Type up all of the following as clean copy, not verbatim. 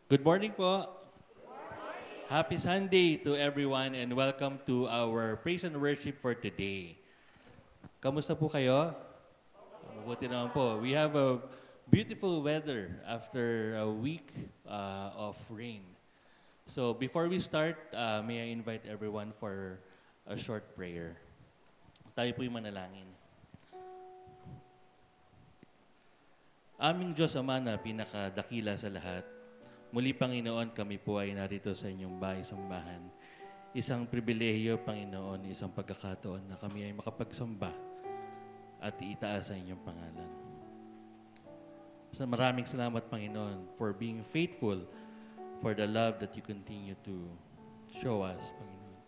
Good morning po. Happy Sunday to everyone and welcome to our praise and worship for today. Kamusta po kayo? Mabuti naman po. We have a beautiful weather after a week of rain. So before we start, may I invite everyone for a short prayer. Tayo po'y manalangin. Aming Diyos Ama na pinakadakila sa lahat, muli Panginoon kami po ay narito sa inyong bahay-sambahan. Isang pribilehiyo Panginoon, isang pagkakataon na kami ay makapagsamba at itaas ang inyong pangalan. So maraming salamat Panginoon for being faithful, for the love that you continue to show us, Panginoon.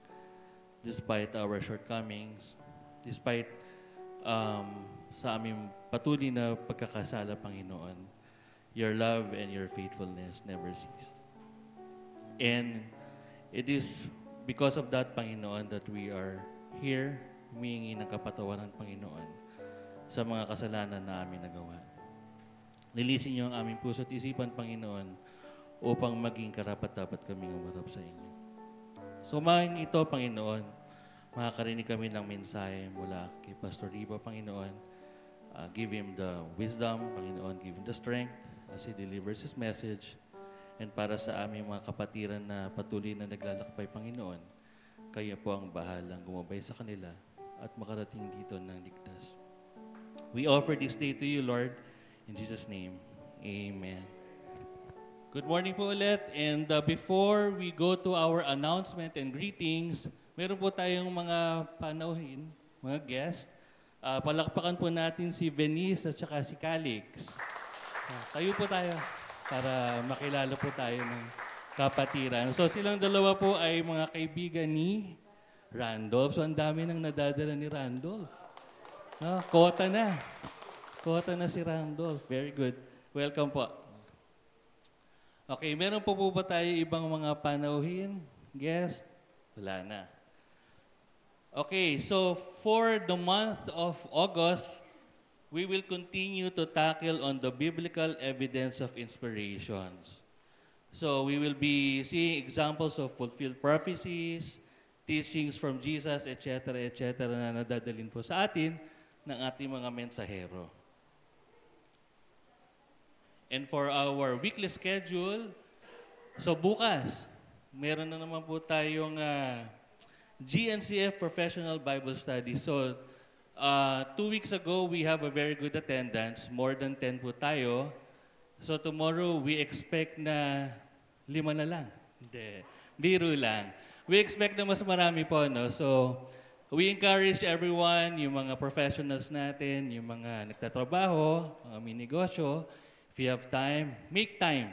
Despite our shortcomings, despite sa aming patuloy na pagkakasala, Panginoon, your love and your faithfulness never cease. And it is because of that, Panginoon, that we are here, humihingi ng kapatawaran, Panginoon, sa mga kasalanan na aming nagawa. Lilisin niyo ang aming puso at isipan, Panginoon, upang maging karapat-dapat kaming umarap sa inyo. So, umagang ito, Panginoon, makakarinig kami ng mensahe mula kay Pastor Riva, Panginoon. Give him the wisdom, Panginoon, give him the strength as he delivers his message. And para sa aming mga kapatiran na patuloy na naglalakbay, Panginoon, kayo po ang bahalang gumabay sa kanila at makarating dito ng ligtas. We offer this day to you, Lord, in Jesus' name, amen. Good morning po ulit. And before we go to our announcement and greetings, meron po tayong mga panauhin, mga guests. Palakpakan po natin si Venice at saka si Calix. Tayo po tayo para makilala po tayo ng kapatiran. So silang dalawa po ay mga kaibigan ni Randolph. So ang dami nang nadadala ni Randolph. Kota na. Kota na si Randolph. Very good. Welcome po. Okay, meron po ba tayo ibang mga panauhin? Guest? Wala na. Okay, so for the month of August, we will continue to tackle on the biblical evidence of inspirations. So we will be seeing examples of fulfilled prophecies, teachings from Jesus, etc., na nadadalhin po sa atin ng ating mga mensahero. And for our weekly schedule, so bukas, meron na naman po tayong GNCF Professional Bible Study. So, 2 weeks ago, we have a very good attendance. More than 10 po tayo. So, tomorrow, we expect na 5 na lang. Hindi. Biro lang. We expect na mas marami po, no? So, we encourage everyone, yung mga professionals natin, yung mga nagtatrabaho, mga minegosyo, if you have time, make time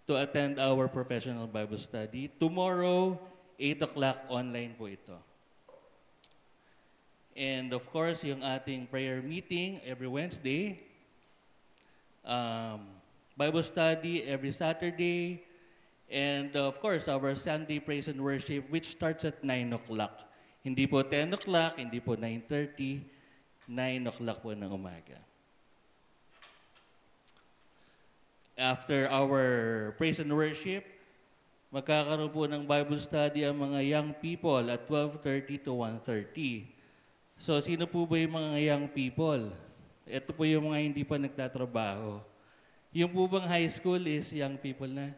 to attend our Professional Bible Study. Tomorrow, 8 o'clock online po ito. And of course, yung ating prayer meeting every Wednesday, Bible study every Saturday, and of course, our Sunday praise and worship, which starts at 9 o'clock. Hindi po 10 o'clock, hindi po 9:30, 9 o'clock po ng umaga. After our praise and worship, magkakaroon po ng Bible study ang mga young people at 12:30 to 1:30. So, sino po ba yung mga young people? Ito po yung mga hindi pa nagtatrabaho. Yung po bang high school is young people na?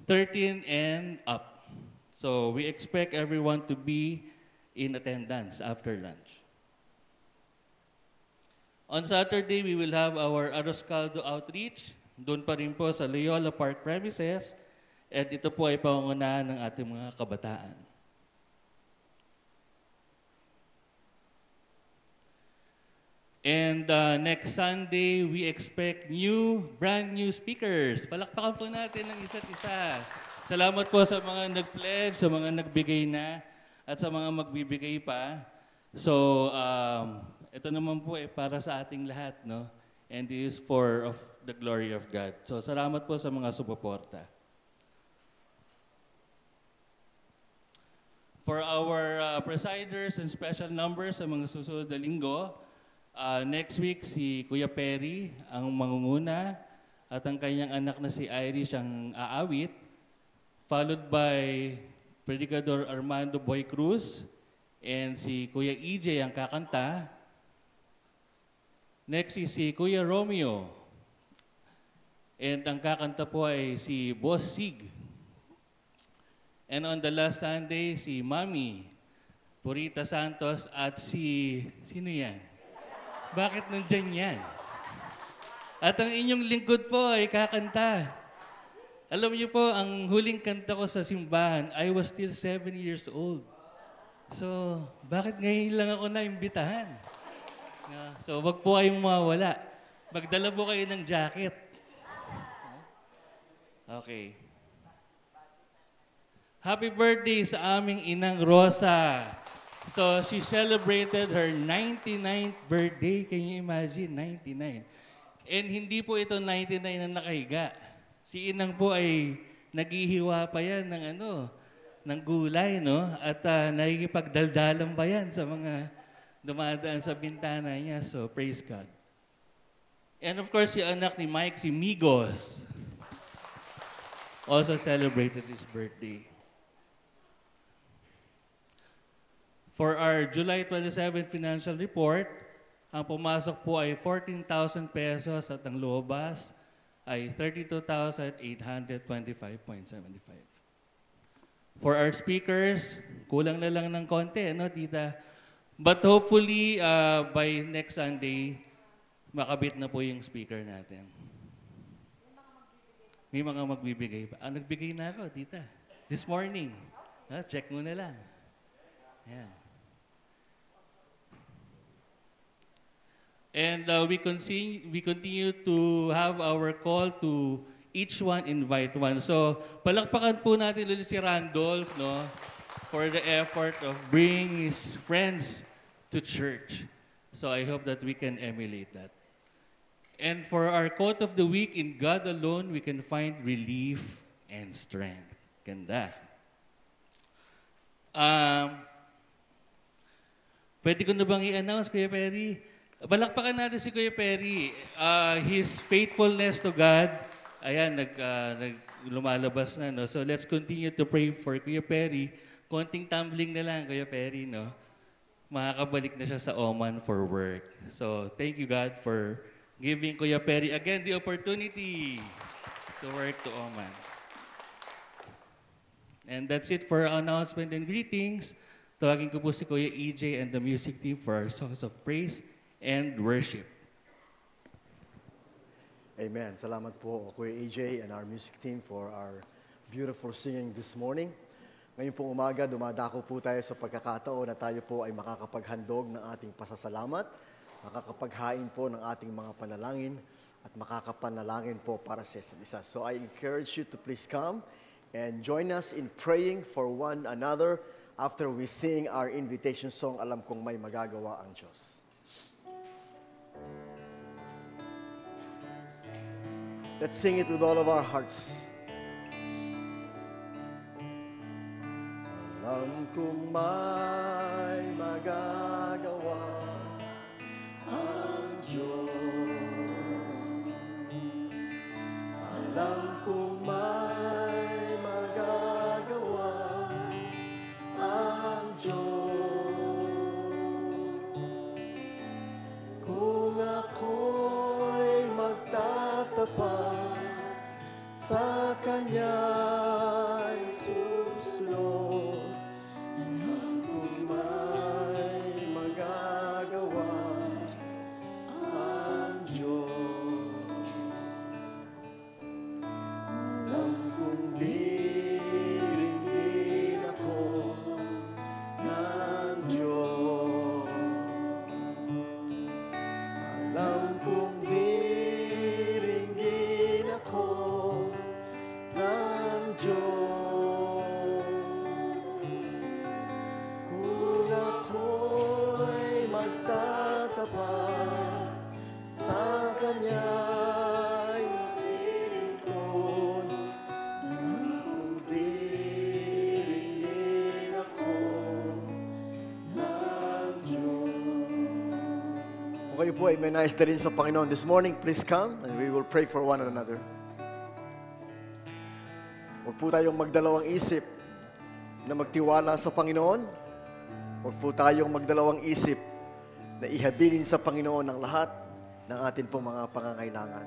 13 and up. So, we expect everyone to be in attendance after lunch. On Saturday, we will have our Arroz Caldo outreach. Doon pa rin po sa Loyola Park premises. At ito po ay pangunahan ng ating mga kabataan. And next Sunday, we expect brand new speakers. Palakpakan po natin ng isa't isa. Salamat po sa mga nag-pledge, sa mga nagbigay na, at sa mga magbibigay pa. So, ito naman po ay para sa ating lahat, no? And it is for the glory of God. So, salamat po sa mga sumuporta. For our presiders and special numbers sa mga susunod na linggo, next week si Kuya Perry ang mangunguna. at ang kanyang anak na si Irish ang aawit, followed by Predicador Armando Boy Cruz and si Kuya EJ ang kakanta. Next is si Kuya Romeo. And ang kakanta po ay si Boss Sig. And on the last Sunday, si Mami Purita Santos at si... Sino yan? Bakit nandyan yan? At ang inyong lingkod po ay kakanta. Alam niyo po, ang huling kanta ko sa simbahan, I was still 7 years old. So, bakit ngayon lang ako naimbitahan? So, wag po kayong mawala. Magdala po kayo ng jacket. Okay. Happy birthday sa aming inang Rosa. So, she celebrated her 99th birthday. Can you imagine? 99. And hindi po ito 99 na nakahiga. Si inang po ay naghihiwa pa yan ng gulay, no? At nakikipagdaldalan pa yan sa mga dumadaan sa bintana niya. So, praise God. And of course, si anak ni Mike, si Migos, also celebrated his birthday. For our July 27 financial report, ang pumasok po ay 14,000 pesos at ang luwabas ay 32,825.75. For our speakers, kulang na lang ng konti, no, tita? But hopefully, by next Sunday, makabit na po yung speaker natin. May mga magbibigay pa. Nagbigay na ako, tita. This morning. Check mo na lang. Yan. And we continue to have our call to each one invite one. So, palakpakan po natin ulit si Randolph, no, for the effort of bringing his friends to church. So, I hope that we can emulate that. And for our quote of the week, in God alone, we can find relief and strength. Ganda. Pwede ko na bang i-announce, Kuya Perry? Balakpakan natin si Kuya Perry. His faithfulness to God, ayan, lumalabas na, no? So let's continue to pray for Kuya Perry. Konting tumbling na lang, Kuya Perry, no? Makakabalik na siya sa Oman for work. So thank you, God, for giving Kuya Perry again the opportunity to work to Oman. And that's it for our announcement and greetings. Tawagin ko po si Kuya EJ and the music team for our songs of praise and worship. Amen. Salamat po, Kuya AJ and our music team for our beautiful singing this morning. Ngayon pong umaga, dumadako po tayo sa pagkakataon na tayo po ay makakapaghandog ng ating pasasalamat, makakapaghain po ng ating mga panalangin, at makakapanalangin po para sa isa't isa. So I encourage you to please come and join us in praying for one another after we sing our invitation song, Alam Kong May Magagawa ang Diyos. Let's sing it with all of our hearts. Alam kong may magagawa ang Diyos. Alam kong may magagawa ang Diyos. Kung ako'y magtatapat sa Kanya'y susunod, alam kong may magagawa ang Diyos. Alam kong diringgin ako ng Diyos. Alam kong diringgin ako ng po ay may nais na rin sa Panginoon this morning, please come and we will pray for one another. Huwag po tayong magdalawang isip na magtiwala sa Panginoon. Huwag po tayong magdalawang isip na ihabilin sa Panginoon ang lahat ng atin pong mga pangangailangan.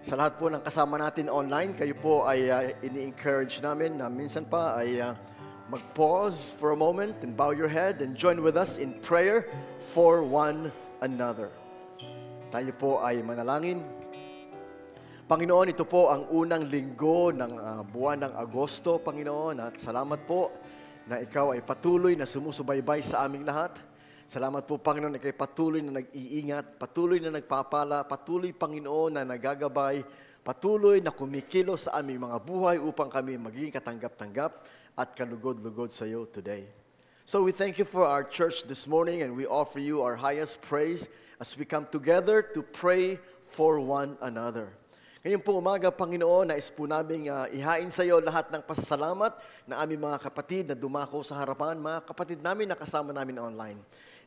Sa lahat po ng kasama natin online, kayo po ay ini-encourage namin na minsan pa ay mag-pause for a moment and bow your head and join with us in prayer for one another. Tayo po ay manalangin. Panginoon, ito po ang unang linggo ng buwan ng Agosto, Panginoon, at salamat po na ikaw ay patuloy na sumusubaybay sa aming lahat. Salamat po, Panginoon, na kayo patuloy na nag-iingat, patuloy na nagpapala, patuloy, Panginoon, na nagagabay, patuloy na kumikilos sa aming mga buhay upang kami magiging katanggap-tanggap at kalugod-lugod sa iyo today. So we thank you for our church this morning and we offer you our highest praise as we come together to pray for one another. Ngayon po umaga, Panginoon, nais po namin ihain sa iyo lahat ng pasasalamat ng aming mga kapatid na dumako sa harapan, mga kapatid namin na kasama namin online.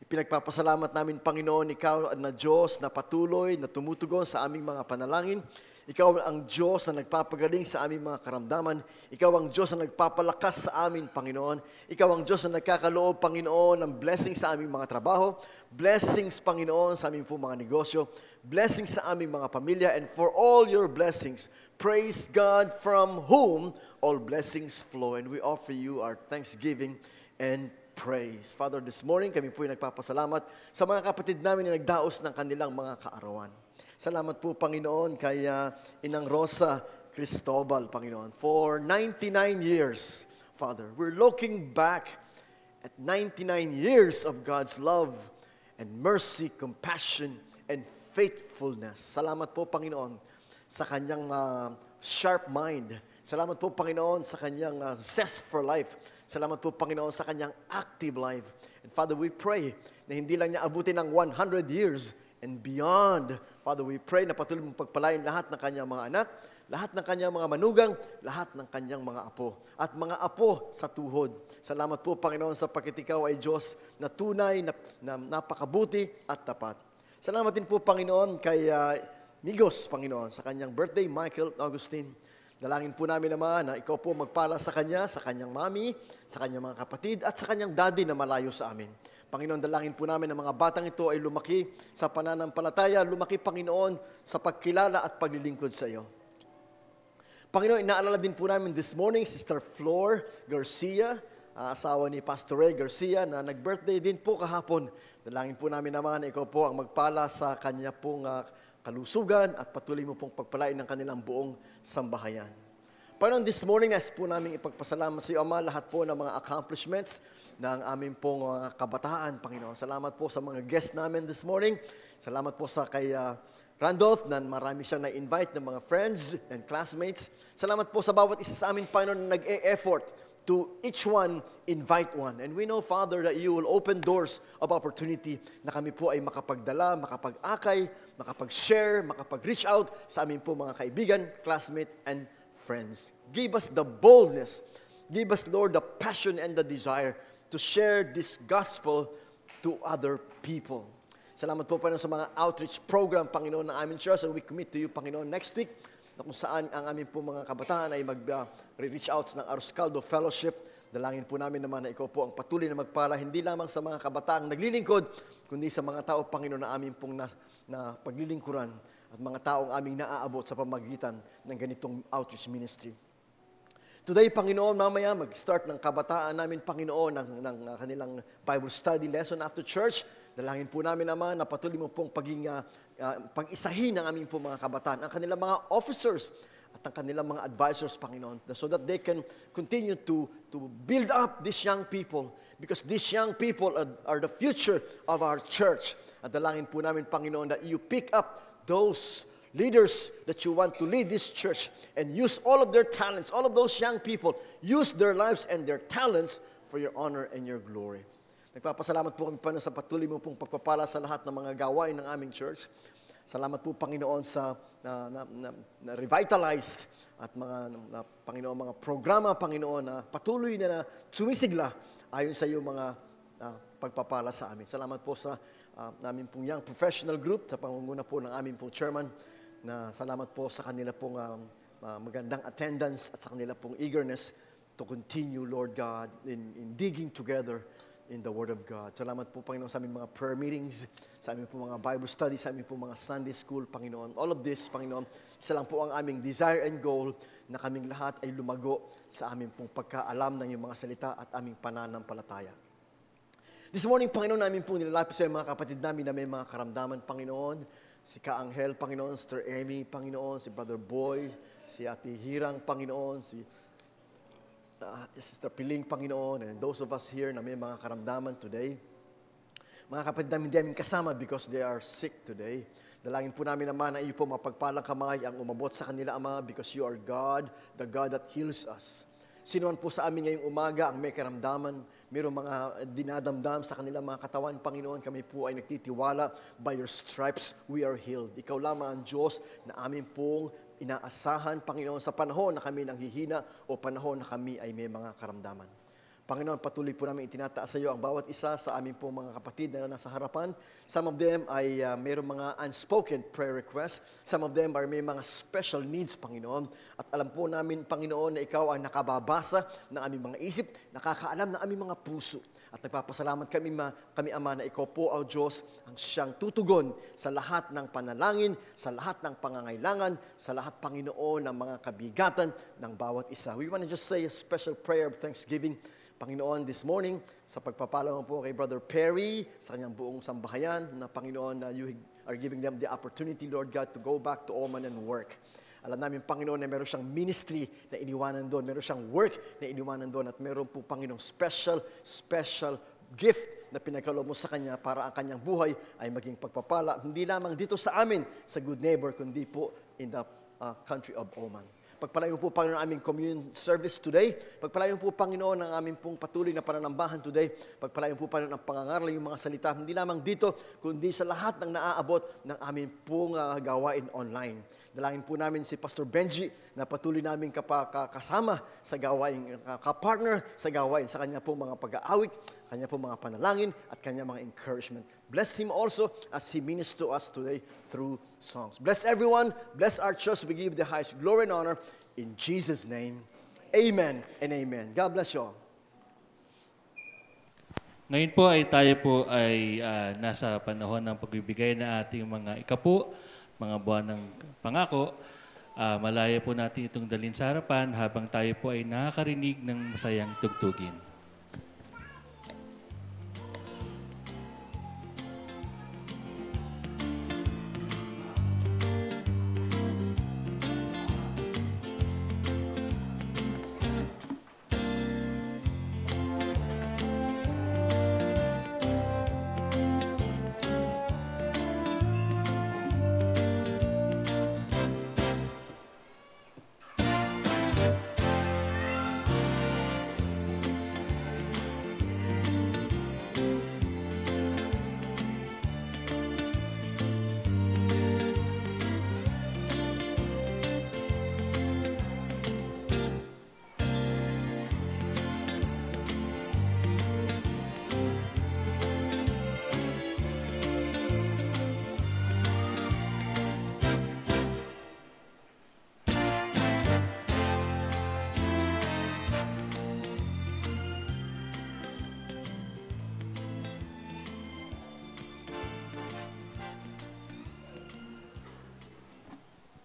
Ipinagpapasalamat namin, Panginoon, ikaw na Diyos na patuloy na tumutugon sa aming mga panalangin. Ikaw ang Diyos na nagpapagaling sa aming mga karamdaman. Ikaw ang Diyos na nagpapalakas sa amin, Panginoon. Ikaw ang Diyos na nagkakaloob, Panginoon, ng blessing sa aming mga trabaho. Blessings, Panginoon, sa aming mga negosyo. Blessings sa aming mga pamilya. And for all your blessings, praise God from whom all blessings flow. And we offer you our thanksgiving and praise. Father, this morning, kami po ay nagpapasalamat sa mga kapatid namin na nagdaos ng kanilang mga kaarawan. Salamat po, Panginoon, kay Inang Rosa Cristobal, Panginoon, for 99 years, Father. We're looking back at 99 years of God's love and mercy, compassion, and faithfulness. Salamat po, Panginoon, sa kanyang sharp mind. Salamat po, Panginoon, sa kanyang zest for life. Salamat po, Panginoon, sa kanyang active life. And Father, we pray na hindi lang niya abutin ng 100 years and beyond. Father, we pray na patuloy mong pagpalain lahat ng kanyang mga anak, lahat ng kanyang mga manugang, lahat ng kanyang mga apo, at mga apo sa tuhod. Salamat po, Panginoon, sa pagkatikaw ay Diyos na tunay, na napakabuti at tapat. Salamat din po, Panginoon, kay Migos, Panginoon, sa kanyang birthday, Michael Augustine. Dalangin po namin naman na ikaw po magpala sa kanya, sa kanyang mami, sa kanyang mga kapatid, at sa kanyang daddy na malayo sa amin. Panginoon, dalangin po namin na mga batang ito ay lumaki sa pananampalataya, lumaki, Panginoon, sa pagkilala at paglilingkod sa iyo. Panginoon, inaalala din po namin this morning, Sister Flor Garcia, asawa ni Pastor Ray Garcia, na nag-birthday din po kahapon. Dalangin po namin naman na ikaw po ang magpala sa kanya pong kalusugan at patuloy mo pong pagpalain ng kanilang buong sambahayan. Panginoon, this morning, nais po namin ipagpasalamat sa iyo, Ama, lahat po ng mga accomplishments ng aming pong kabataan, Panginoon. Salamat po sa mga guests namin this morning. Salamat po sa kay Randolph, na marami siyang na-invite ng mga friends and classmates. Salamat po sa bawat isa sa amin, Panginoon, na nag-e-effort to each one invite one. And we know, Father, that you will open doors of opportunity na kami po ay makapagdala, makapag-akay, makapag-share, makapag-reach out sa amin po mga kaibigan, classmates, and friends. Give us the boldness. Give us, Lord, the passion and the desire to share this gospel to other people. Salamat po, Panginoon, sa mga outreach program, Panginoon, ng aming church. And we commit to you, Panginoon, next week, na kung saan ang aming po mga kabataan ay mag-reach out ng Aroscaldo Fellowship. Dalangin po namin naman na ikaw po ang patuloy na magpala, hindi lamang sa mga kabataang naglilingkod, kundi sa mga tao, Panginoon, na aming pong na paglilingkuran at mga taong aming naaabot sa pamagitan ng ganitong outreach ministry. Today, Panginoon, mamaya mag-start ng kabataan namin, Panginoon, ng kanilang Bible study lesson after church. Dalangin po namin naman na patuloy mo pong pag-isahin ng aming po mga kabataan, ang kanilang mga officers at ang kanilang mga advisors, Panginoon, so that they can continue to build up these young people, because these young people are the future of our church. At dalangin po namin, Panginoon, that you pick up those leaders that you want to lead this church and use all of their talents, all of those young people, use their lives and their talents for your honor and your glory. Nagpapasalamat po kami, Panginoon, sa patuloy mo pong pagpapala sa lahat ng mga gawain ng aming church. Salamat po, Panginoon, sa revitalized at Panginoon, mga programa, Panginoon, na patuloy na sumisigla ayon sa iyo mga pagpapala sa amin. Salamat po sa namin pong young professional group sa pangunguna po ng aming pong chairman, na salamat po sa kanila pong magandang attendance at sa kanila pong eagerness to continue, Lord God, in digging together in the Word of God. Salamat po, Panginoon, sa aming mga prayer meetings, sa aming po mga Bible studies, sa aming po mga Sunday school, Panginoon. All of this, Panginoon, isa lang po ang aming desire and goal na kaming lahat ay lumago sa aming pong pagkaalam ng iyong mga salita at aming pananampalataya. This morning, Panginoon, namin po nilalapit sa mga kapatid namin na may mga karamdaman, Panginoon. Si Ka-Angel, Panginoon, Sister Amy, Panginoon, si Brother Boy, si Ate Hirang, Panginoon, si Sister Piling, Panginoon, and those of us here na may mga karamdaman today. Mga kapatid namin, hindi namin kasama because they are sick today. Dalangin po namin naman na iyo po mapagpalang kamay ang umabot sa kanila, Ama, because you are God, the God that heals us. Sino man po sa amin ngayong umaga ang may karamdaman, mayroong mga dinadamdam sa kanilang mga katawan, Panginoon, kami po ay nagtitiwala, by your stripes we are healed. Ikaw lamang ang Diyos na amin pong inaasahan, Panginoon, sa panahon na kami nanghihina o panahon na kami ay may mga karamdaman. Panginoon, patuloy po namin itinataas sa iyo ang bawat isa sa aming pong mga kapatid na nasa harapan. Some of them ay mayroong mga unspoken prayer requests. Some of them are may mga special needs, Panginoon. At alam po namin, Panginoon, na ikaw ang nakababasa ng aming mga isip, nakakaalam ng aming mga puso. At nagpapasalamat kami, Ama, na ikaw po ang Diyos ang siyang tutugon sa lahat ng panalangin, sa lahat ng pangangailangan, sa lahat, Panginoon, ng mga kabigatan ng bawat isa. We want to just say a special prayer of thanksgiving, Panginoon, this morning, sa pagpapala mo po kay Brother Perry, sa kanyang buong sambahayan, na Panginoon, na you are giving them the opportunity, Lord God, to go back to Oman and work. Alam namin, Panginoon, na meron siyang ministry na iniwanan doon, meron siyang work na iniwanan doon, at meron po, Panginoon, special gift na pinagkaloob mo sa kanya para ang kanyang buhay ay maging pagpapala, hindi lamang dito sa amin, sa Good Neighbor, kundi po in the country of Oman. Pagpalain mo po, Panginoon, ang aming communion service today. Pagpalain mo po, Panginoon, ang aming pong patuloy na pananambahan today. Pagpalain mo po, Panginoon, ang pangangaral yung mga salita, hindi lamang dito, kundi sa lahat ng naaabot ng aming pong gawain online. Dalangin po namin si Pastor Benji na patuloy namin kasama sa gawain, kapartner sa gawain, sa kanya pong mga pag-aawit, kanya pong mga panalangin, at kanya mga encouragement. Bless him also as he ministers to us today through songs. Bless everyone. Bless our church. We give the highest glory and honor in Jesus' name. Amen and amen. God bless you all. Ngayon po ay tayo po ay nasa panahon ng pagbibigay na ating mga ikapu, mga buwan ng pangako. Malaya po natin itong dalhin sa harapan habang tayo po ay nakakarinig ng masayang tugtugin.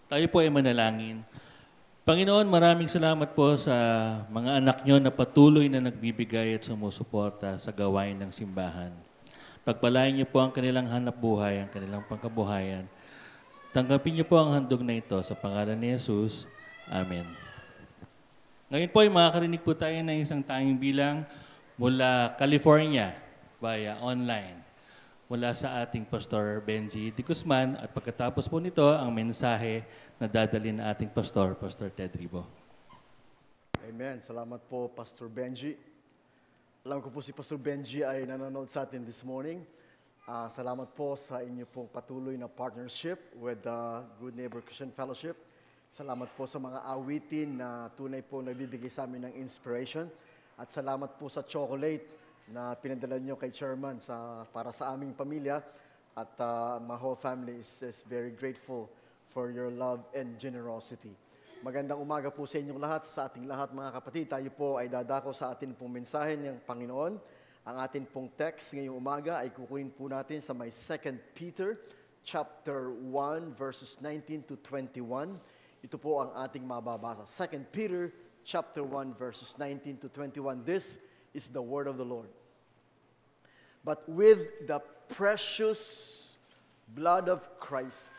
Tayo po ay manalangin. Panginoon, maraming salamat po sa mga anak nyo na patuloy na nagbibigay at sumusuporta sa gawain ng simbahan. Pagpalain niyo po ang kanilang hanap buhay, ang kanilang pangkabuhayan. Tanggapin niyo po ang handog na ito sa pangalan ni Jesus. Amen. Ngayon po ay makakarinig po tayo ng isang tanging bilang mula California via online. Mula sa ating Pastor Benji D. Guzman, at pagkatapos po nito, ang mensahe na dadalhin ng ating Pastor, Pastor Ted Ribo. Amen. Salamat po, Pastor Benji. Alam ko po si Pastor Benji ay nanonood sa atin this morning. Salamat po sa inyo pong patuloy na partnership with the Good Neighbor Christian Fellowship. Salamat po sa mga awitin na tunay po nagbibigay sa amin ng inspiration. At salamat po sa chocolate na pinadala nyo kay Chairman para sa aming pamilya. At my whole family is very grateful for your love and generosity. Magandang umaga po sa inyong lahat, sa ating lahat mga kapatid. Tayo po ay dadako sa atin pong mensahe ng Panginoon. Ang atin pong text ngayong umaga ay kukunin po natin sa may 2 Peter chapter 1 verses 19 to 21. Ito po ang ating mababasa. 2 Peter chapter 1 verses 19 to 21. This is the word of the Lord. But with the precious blood of Christ,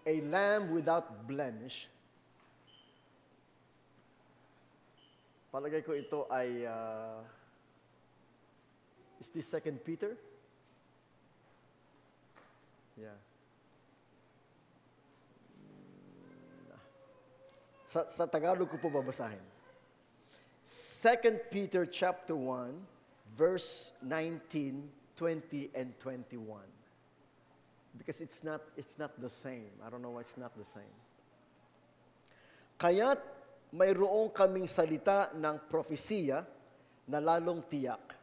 a lamb without blemish. Palagay ko ito ay, is this 2 Peter? Yeah. Sa Tagalog ko po babasahin. 2 Peter chapter 1, verse 19, 20, and 21. Because it's not the same. I don't know why it's not the same. Kaya't mayroong kaming salita ng propesiya na lalong tiyak.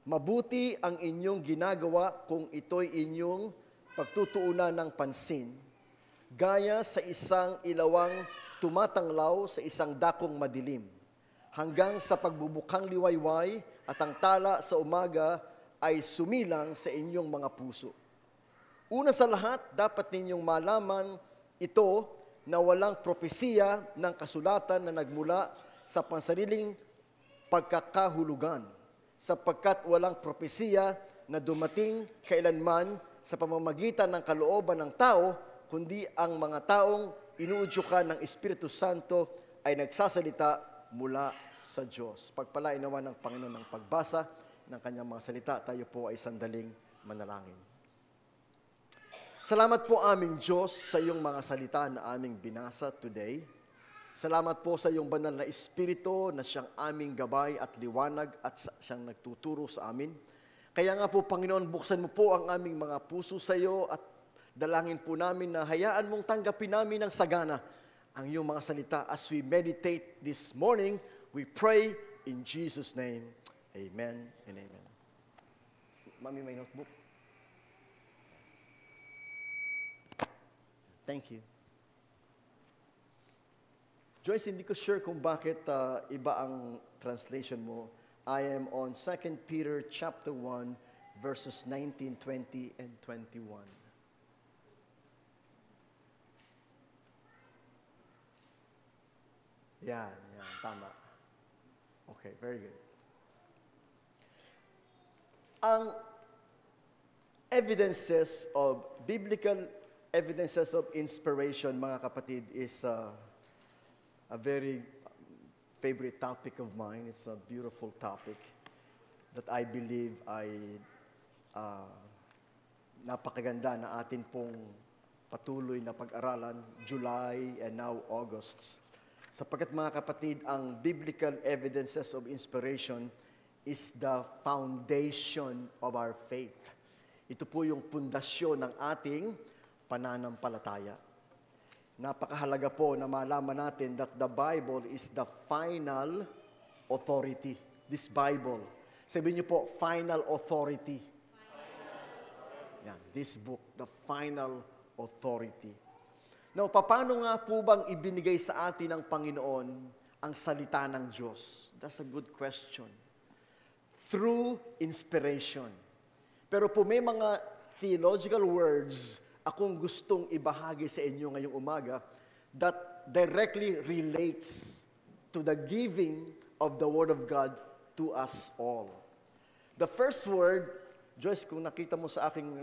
Mabuti ang inyong ginagawa kung ito'y inyong pagtutuunan ng pansin, gaya sa isang ilawang tumatanglaw sa isang dakong madilim, hanggang sa pagbubukhang liwayway at ang tala sa umaga ay sumilang sa inyong mga puso. Una sa lahat, dapat ninyong malaman ito na walang propesiya ng kasulatan na nagmula sa pansariling pagkakahulugan, sapagkat walang propesiya na dumating kailanman sa pamamagitan ng kalooban ng tao, kundi ang mga taong inuudyukan ng Espiritu Santo ay nagsasalita mula sa Diyos. Pagpalain naman ng Panginoon ng pagbasa ng kanyang mga salita, tayo po ay sandaling manalangin. Salamat po aming Diyos sa iyong mga salita na aming binasa today. Salamat po sa iyong banal na Espiritu na siyang aming gabay at liwanag at siyang nagtuturo sa amin. Kaya nga po, Panginoon, buksan mo po ang aming mga puso sa iyo at dalangin po namin na hayaan mong tanggapin namin ng sagana ang iyong mga salita as we meditate this morning. We pray in Jesus' name. Amen and amen. Mami, may notebook? Thank you. Joyce, hindi ko sure kung bakit iba ang translation mo. I am on 2 Peter chapter 1, verses 19, 20, and 21. Yan, tama. Okay, very good. Ang biblical evidences of inspiration, mga kapatid, is a very favorite topic of mine. It's a beautiful topic that I believe ay napakaganda na atin pong patuloy na pag-aralan, July and now August. Sapagkat mga kapatid, ang biblical evidences of inspiration is the foundation of our faith. Ito po yung pundasyon ng ating pananampalataya. Napakahalaga po na malaman natin that the Bible is the final authority. This Bible. Sabihin niyo po, final authority. Yan, this book, the final authority. Now, paano nga po bang ibinigay sa atin ng Panginoon ang salita ng Diyos? That's a good question. Through inspiration. Pero po may mga theological words akong gustong ibahagi sa inyo ngayong umaga that directly relates to the giving of the Word of God to us all. The first word, Joyce, kung nakita mo sa aking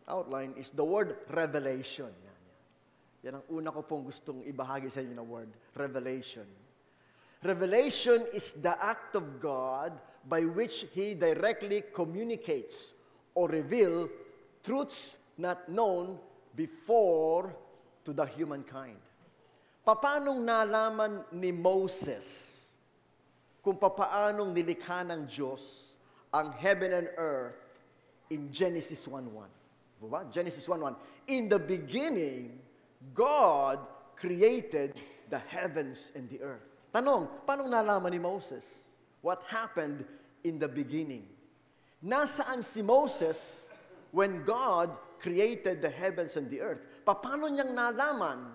outline, is the word revelation. Yan ang una ko pong gustong ibahagi sa inyo na word, revelation. Revelation is the act of God by which He directly communicates or reveals truths not known before to the humankind. Paanong nalaman ni Moses kung paanong nilikha ng Diyos ang heaven and earth in Genesis 1:1? Diba? Genesis 1:1. In the beginning, God created the heavens and the earth. Tanong, paano nalaman ni Moses? What happened in the beginning? Nasaan si Moses when God created the heavens and the earth? Paano niyang nalaman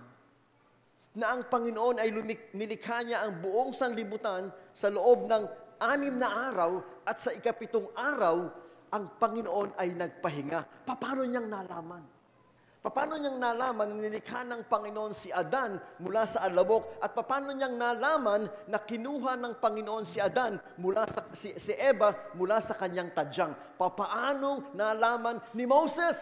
na ang Panginoon ay nilikha niya ang buong sanlibutan sa loob ng 6 na araw at sa ika-7 araw, ang Panginoon ay nagpahinga? Paano niyang nalaman? Paano niyang nalaman na nilikha ng Panginoon si Adan mula sa alabok? At paano niyang nalaman na kinuha ng Panginoon si Adan mula sa si Eva mula sa kanyang tadyang? Paano nalaman ni Moses?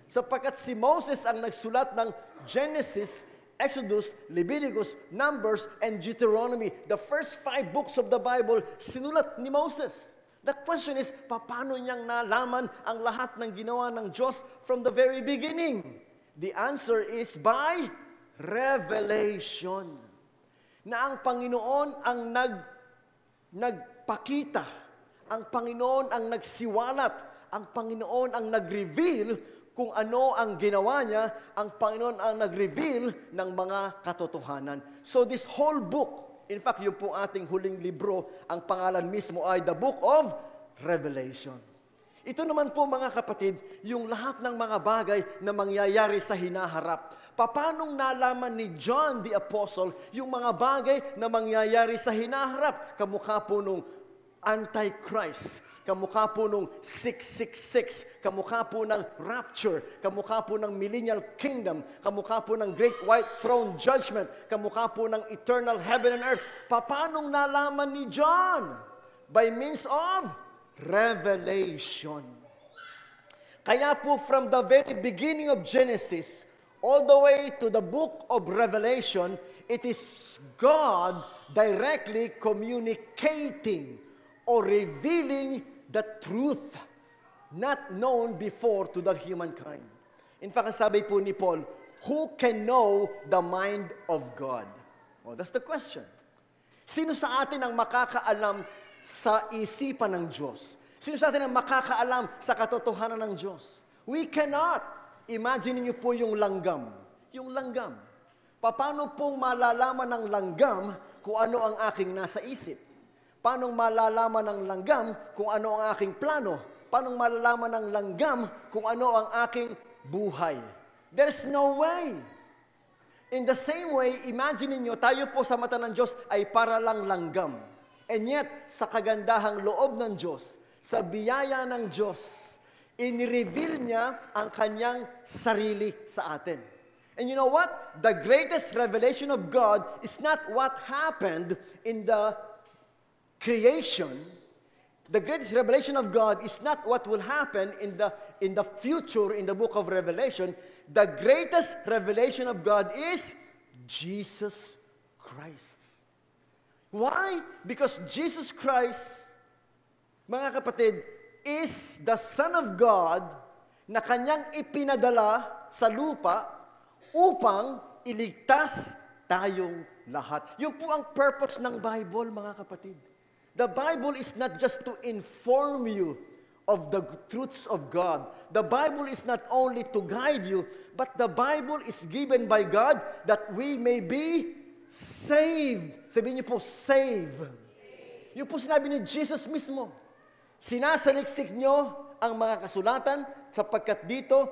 Sapagkat si Moses ang nagsulat ng Genesis, Exodus, Leviticus, Numbers, and Deuteronomy. The first 5 books of the Bible, sinulat ni Moses. The question is, paano niyang nalaman ang lahat ng ginawa ng Diyos from the very beginning? The answer is by revelation. Na ang Panginoon ang nagpakita, ang Panginoon ang nagsiwalat, ang Panginoon ang nag-reveal kung ano ang ginawa niya, ang Panginoon ang nag-reveal ng mga katotohanan. So this whole book, in fact, yung po ating huling libro, ang pangalan mismo ay The Book of Revelation. Ito naman po mga kapatid, yung lahat ng mga bagay na mangyayari sa hinaharap. Paano nalaman ni John the Apostle yung mga bagay na mangyayari sa hinaharap? Kamukha po nung Antichrist, kamukha po nung 666, kamukha po ng rapture, kamukha po ng millennial kingdom, kamukha po ng great white throne judgment, kamukha po ng eternal heaven and earth. Paano nalaman ni John? By means of revelation. Kaya po from the very beginning of Genesis, all the way to the book of Revelation, it is God directly communicating or revealing the truth not known before to the humankind. In fact, sabi po ni Paul, who can know the mind of God? Oh, that's the question. Sino sa atin ang makakaalam sa isipan ng Diyos? Sino sa atin ang makakaalam sa katotohanan ng Diyos? We cannot. Imagine niyo po yung langgam. Yung langgam. Paano pong malalaman ng langgam kung ano ang aking nasa isip? Paano malalaman ng langgam kung ano ang aking plano? Paano malalaman ng langgam kung ano ang aking buhay? There's no way. In the same way, imagine niyo, tayo po sa mata ng Diyos ay para lang langgam. And yet, sa kagandahang loob ng Diyos, sa biyaya ng Diyos, in-reveal niya ang kanyang sarili sa atin. And you know what? The greatest revelation of God is not what happened in the creation. The greatest revelation of God is not what will happen in the future in the book of Revelation. The greatest revelation of God is Jesus Christ. Why? Because Jesus Christ, mga kapatid, is the Son of God na kanyang ipinadala sa lupa upang iligtas tayong lahat. Yun po ang purpose ng Bible, mga kapatid. The Bible is not just to inform you of the truths of God. The Bible is not only to guide you, but the Bible is given by God that we may be saved. Sabihin niyo po, save. Yung po sinabi ni Jesus mismo. Sinasaliksik niyo ang mga kasulatan sapagkat dito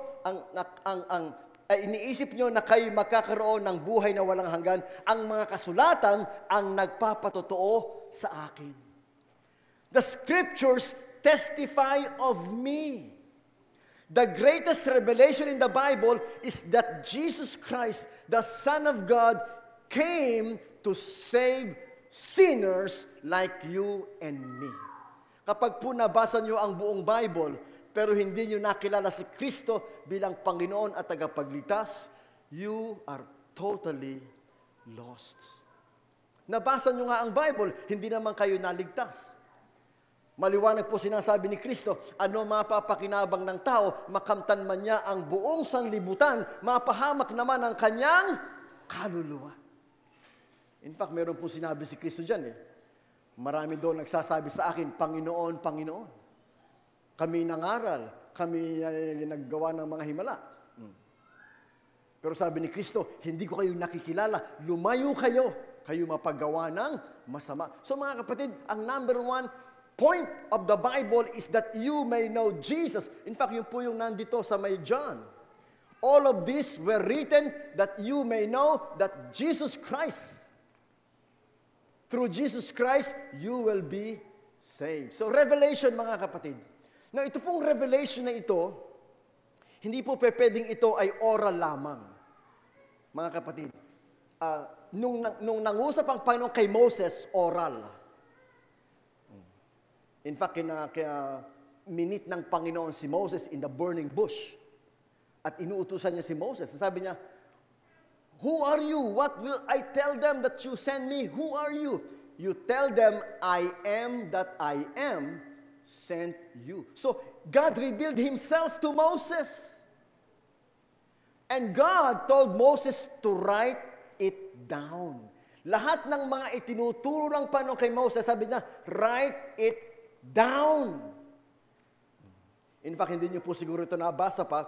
iniisip niyo na kayo magkakaroon ng buhay na walang hanggan. Ang mga kasulatan ang nagpapatotoo sa akin. The scriptures testify of me. The greatest revelation in the Bible is that Jesus Christ, the Son of God, came to save sinners like you and me. Kapag po nabasa niyo ang buong Bible, pero hindi niyo nakilala si Kristo bilang Panginoon at tagapagligtas, you are totally lost. Nabasa niyo nga ang Bible, hindi naman kayo naligtas. Maliwanag po sinasabi ni Kristo, ano mapapakinabang ng tao, makamtan man niya ang buong sanlibutan, mapahamak naman ang kanyang kaluluwa. In fact, meron po sinabi si Kristo dyan Marami doon nagsasabi sa akin, Panginoon, Panginoon. Kami nangaral, kami naggawa ng mga himala. Pero sabi ni Kristo, hindi ko kayo nakikilala, lumayo kayo kayo mapagawa ng masama. So mga kapatid, ang number one point of the Bible is that you may know Jesus. In fact, yun po yung nandito sa may John. All of these were written that you may know that Jesus Christ, through Jesus Christ, you will be saved. So revelation mga kapatid. Now ito pong revelation na ito, hindi po pwedeng ito ay oral lamang. Mga kapatid, nung nangusap ang Panginoon kay Moses, oral. In fact, kaya minit ng Panginoon si Moses in the burning bush. At inuutusan niya si Moses. Sabi niya, "Who are you? What will I tell them that you send me? Who are you?" You tell them, "I am that I am sent you." So, God revealed Himself to Moses. And God told Moses to write it down. Lahat ng mga itinuturo ng Panginoon kay Moses, sabi niya, write it down. In fact, hindi niyo po siguro ito nabasa pa,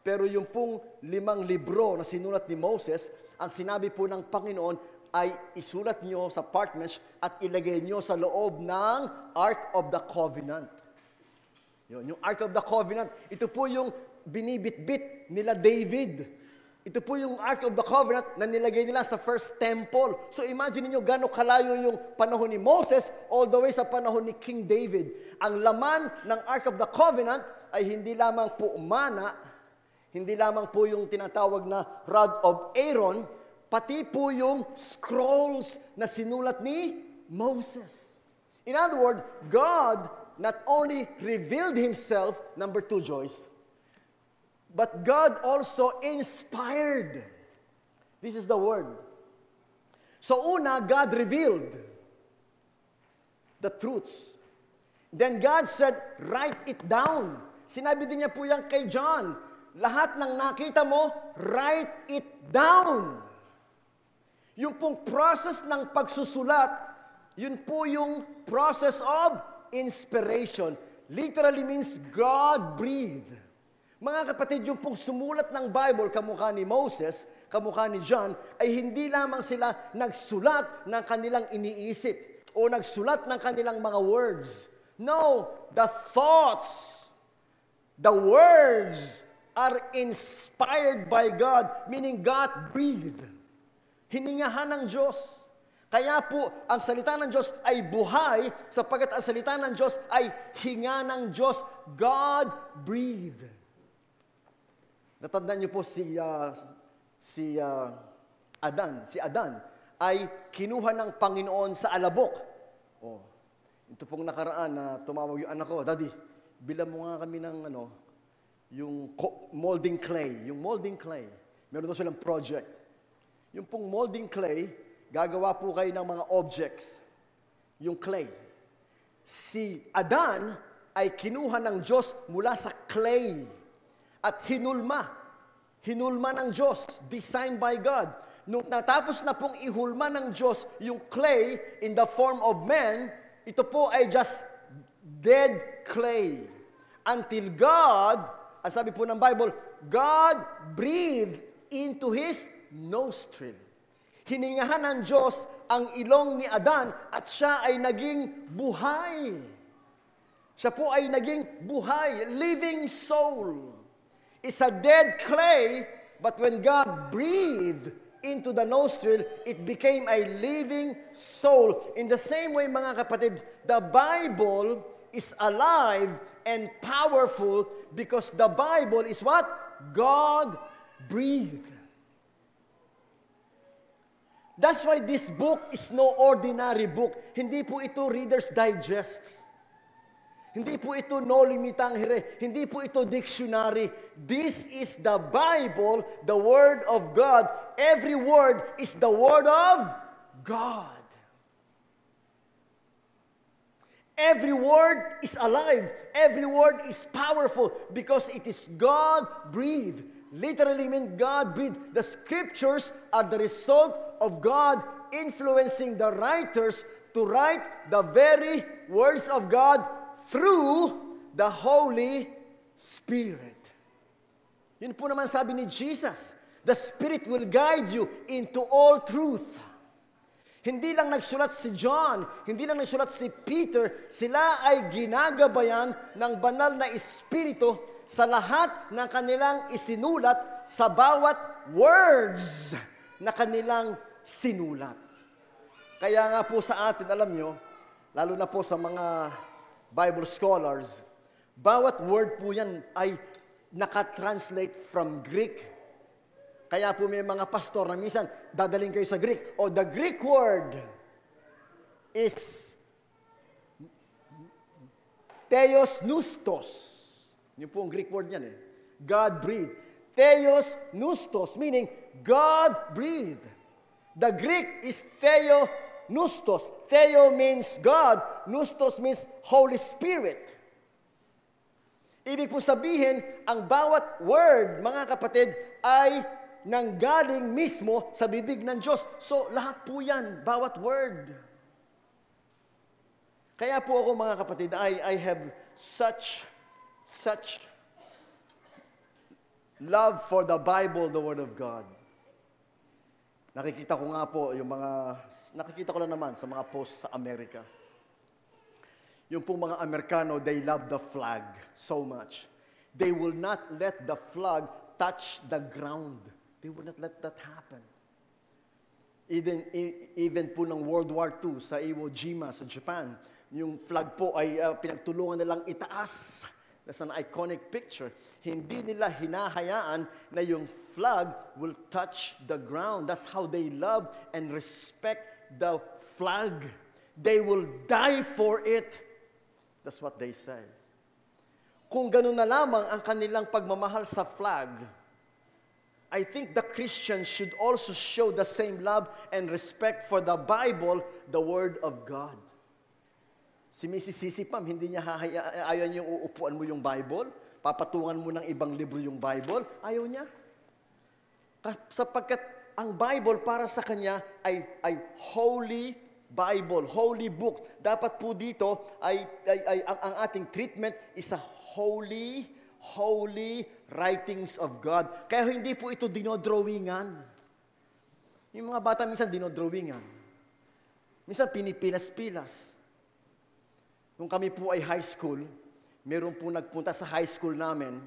pero yung pong 5 libro na sinulat ni Moses, ang sinabi po ng Panginoon ay isulat niyo sa parchments at ilagay niyo sa loob ng Ark of the Covenant. Yung Ark of the Covenant, ito po yung binibitbit nila David. Ito po yung Ark of the Covenant na nilagay nila sa first temple. So imagine niyo gano'ng kalayo yung panahon ni Moses all the way sa panahon ni King David. Ang laman ng Ark of the Covenant ay hindi lamang po mana, hindi lamang po yung tinatawag na rod of Aaron, pati po yung scrolls na sinulat ni Moses. In other words, God not only revealed Himself, number 2, Joyce, but God also inspired. This is the word. So una, God revealed the truths. Then God said, write it down. Sinabi din niya po yan kay John, lahat ng nakita mo, write it down. Yung pong process ng pagsusulat, yun po yung process of inspiration. Literally means God-breathed. Mga kapatid, yung pong sumulat ng Bible, kamukha ni Moses, kamukha ni John, ay hindi lamang sila nagsulat ng kanilang iniisip o nagsulat ng kanilang mga words. No, the thoughts, the words are inspired by God, meaning God breathed. Hiningahan ng Diyos. Kaya po, ang salita ng Diyos ay buhay, sapagkat ang salita ng Diyos ay hinga ng Diyos. God breathed. Natandaan niyo po si Adan. Si Adan ay kinuha ng Panginoon sa alabok. Oh, ito pong nakaraan na tumawag yung anak ko, "Daddy, bilang mo nga kami ng yung molding clay. Yung molding clay. Meron daw silang project. Yung pong molding clay, gagawa po kayo ng mga objects. Yung clay. Si Adan ay kinuha ng Diyos mula sa clay at hinulma. Hinulma ng Diyos, designed by God. Nung natapos na pong ihulma ng Diyos yung clay in the form of man, ito po ay just dead clay. Until God, ang sabi po ng Bible, God breathed into His nostril. Hiningahan ng Diyos ang ilong ni Adan at siya ay naging buhay. Siya po ay naging buhay, living soul. It's a dead clay, but when God breathed into the nostril, it became a living soul. In the same way, mga kapatid, the Bible is alive and powerful because the Bible is what? God breathed. That's why this book is no ordinary book. Hindi po ito Reader's Digest. Hindi po ito No Limitang Hire. Hindi po ito dictionary. This is the Bible, the Word of God. Every word is the Word of God. Every word is alive. Every word is powerful because it is God-breathed. Literally means God-breathed. The Scriptures are the result of God influencing the writers to write the very words of God through the Holy Spirit. Yun po naman sabi ni Jesus, the Spirit will guide you into all truth. Hindi lang nagsulat si John, hindi lang nagsulat si Peter, sila ay ginagabayan ng banal na Espiritu sa lahat ng kanilang isinulat sa bawat words na kanilang sinulat. Kaya nga po sa atin, alam nyo, lalo na po sa mga Bible scholars, bawat word po yan ay nakatranslate from Greek. Kaya po may mga pastor na minsan dadaling kayo sa Greek. O the Greek word is Theos Noustos. Yun po ang Greek word niyan eh. God breathed. Theos Noustos, meaning God breathed. The Greek is Theo Noustos. Theo means God. Noustos means Holy Spirit. Ibig po sabihin, ang bawat word, mga kapatid, ay nanggaling mismo sa bibig ng Diyos. So, lahat po yan, bawat word. Kaya po ako, mga kapatid, I have such love for the Bible, the Word of God. Nakikita ko nga po nakikita ko lang naman sa mga posts sa Amerika. Yung pong mga Amerikano, they love the flag so much. They will not let the flag touch the ground. They will not let that happen. Even po ng World War II sa Iwo Jima sa Japan, yung flag po ay pinagtulungan nilang itaas. That's an iconic picture. Hindi nila hinahayaan na yung flag will touch the ground. That's how they love and respect the flag. They will die for it. That's what they say. Kung ganun na lamang ang kanilang pagmamahal sa flag, I think the Christians should also show the same love and respect for the Bible, the Word of God. Si Mrs. Sisi Pam, hindi niya ayaw niya uupuan mo yung Bible, papatungan mo ng ibang libro yung Bible, ayaw niya. Sapagkat ang Bible para sa kanya ay holy Bible, holy book. Dapat po dito ang ating treatment is a holy writings of God. Kaya hindi po ito dinodrawingan. Yung mga bata minsan dinodrawingan. Minsan pinipilas-pilas. Nung kami po ay high school, meron po nagpunta sa high school namin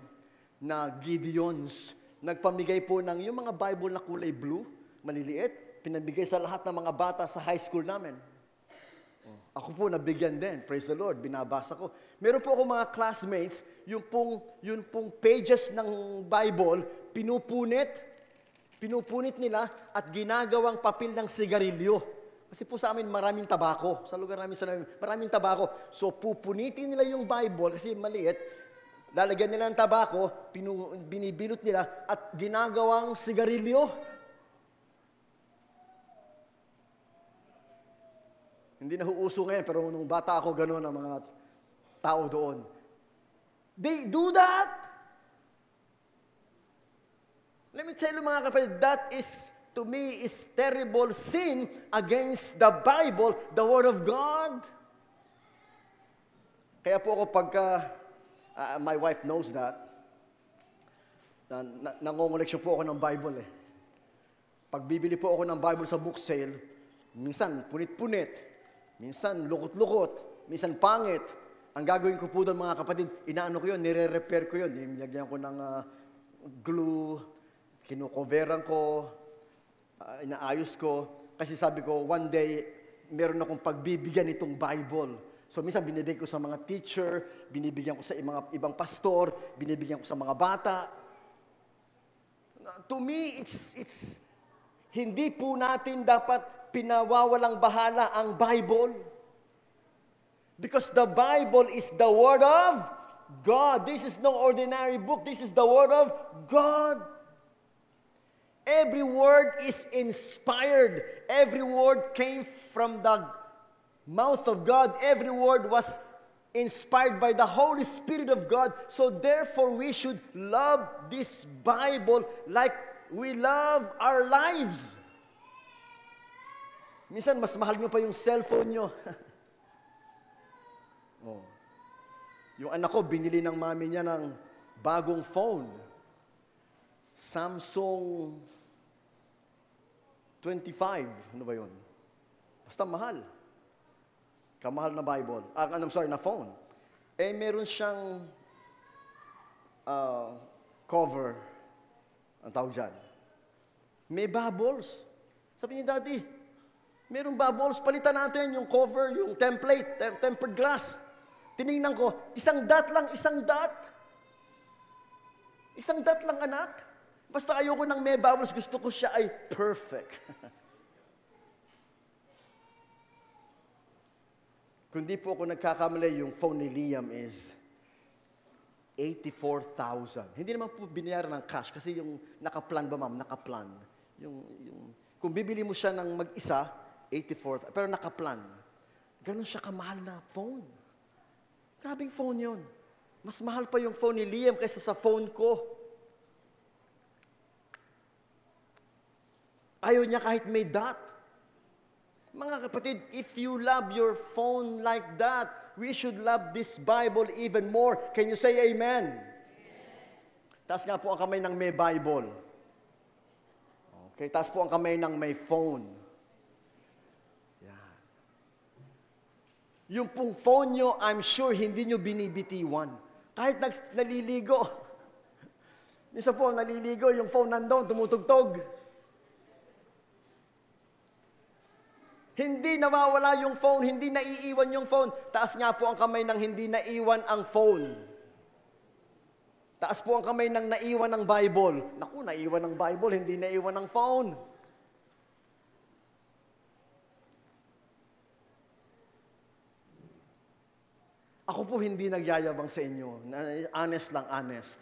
na Gideons. Nagpamigay po ng yung mga Bible na kulay blue, maliliit, pinamigay sa lahat ng mga bata sa high school namin. Ako po nabigyan din, praise the Lord, binabasa ko. Meron po ako mga classmates, yung pong pages ng Bible, pinupunit nila at ginagawang papel ng sigarilyo. Kasi po sa amin maraming tabako. Sa lugar namin maraming tabako. So pupunitin nila yung Bible kasi maliit, lalagyan nila ng tabako, binibilot nila at ginagawang sigarilyo. Hindi na uuso ngayon, pero nung bata ako, gano'n ang mga tao doon. They do that! Let me tell you mga kapatid, that is, to me, is terrible sin against the Bible, the Word of God. Kaya po ako my wife knows that, nangongoleksyon po ako ng Bible eh. Pag bibili po ako ng Bible sa book sale, minsan punit-punit, minsan lukot-lukot, minsan pangit. Ang gagawin ko po doon mga kapatid, inaano ko yun, nire-repair ko yun. Nilagyan ko ng glue, kinukoveran ko, inaayos ko. Kasi sabi ko, one day, meron akong pagbibigyan itong Bible. So minsan binibigyan ko sa mga teacher, binibigyan ko sa ibang pastor, binibigyan ko sa mga bata. To me, it's hindi po natin dapat pinawawalang bahala ang Bible. Because the Bible is the Word of God. This is no ordinary book. This is the Word of God. Every word is inspired. Every word came from the mouth of God. Every word was inspired by the Holy Spirit of God. So therefore, we should love this Bible like we love our lives. Minsan, mas mahal nyo pa yung cellphone nyo. Oh. Yung anak ko, binili ng mami niya ng bagong phone. Samsung 25. Ano ba yun? Basta mahal. Kamahal na Bible. Na phone. Meron siyang cover. Ang tawag dyan. May bubbles. Sabi niya, Daddy, merong bubbles. Palitan natin yung cover, yung template, tempered glass. Tinignan ko, isang dot lang, isang dot. Isang dot lang, anak. Basta ayoko ng may bubbles, gusto ko siya ay perfect. Kung di po ako nagkakamali, yung phone ni Liam is 84,000. Hindi naman po binayaran ng cash kasi yung nakaplan ba, ma'am? Nakaplan. Kung bibili mo siya ng mag-isa, 84,000. Pero nakaplan. Ganon siya kamahal na phone. Grabing phone yun. Mas mahal pa yung phone ni Liam kaysa sa phone ko. Ayaw niya kahit may dot. Mga kapatid, if you love your phone like that, we should love this Bible even more. Can you say amen? Taas nga po ang kamay ng may Bible. Okay, taas po ang kamay ng may phone. Yan. Yung pong phone nyo, I'm sure hindi nyo binibitiwan. Kahit naliligo. Minsan po, naliligo, yung phone nandoon, tumutugtog. Hindi nawawala yung phone, hindi naiiwan yung phone. Taas nga po ang kamay ng hindi naiwan ang phone. Taas po ang kamay ng naiwan ng Bible. Naku, naiwan ng Bible, hindi naiwan ng phone. Ako po hindi nagyayabang sa inyo. Honest lang, honest.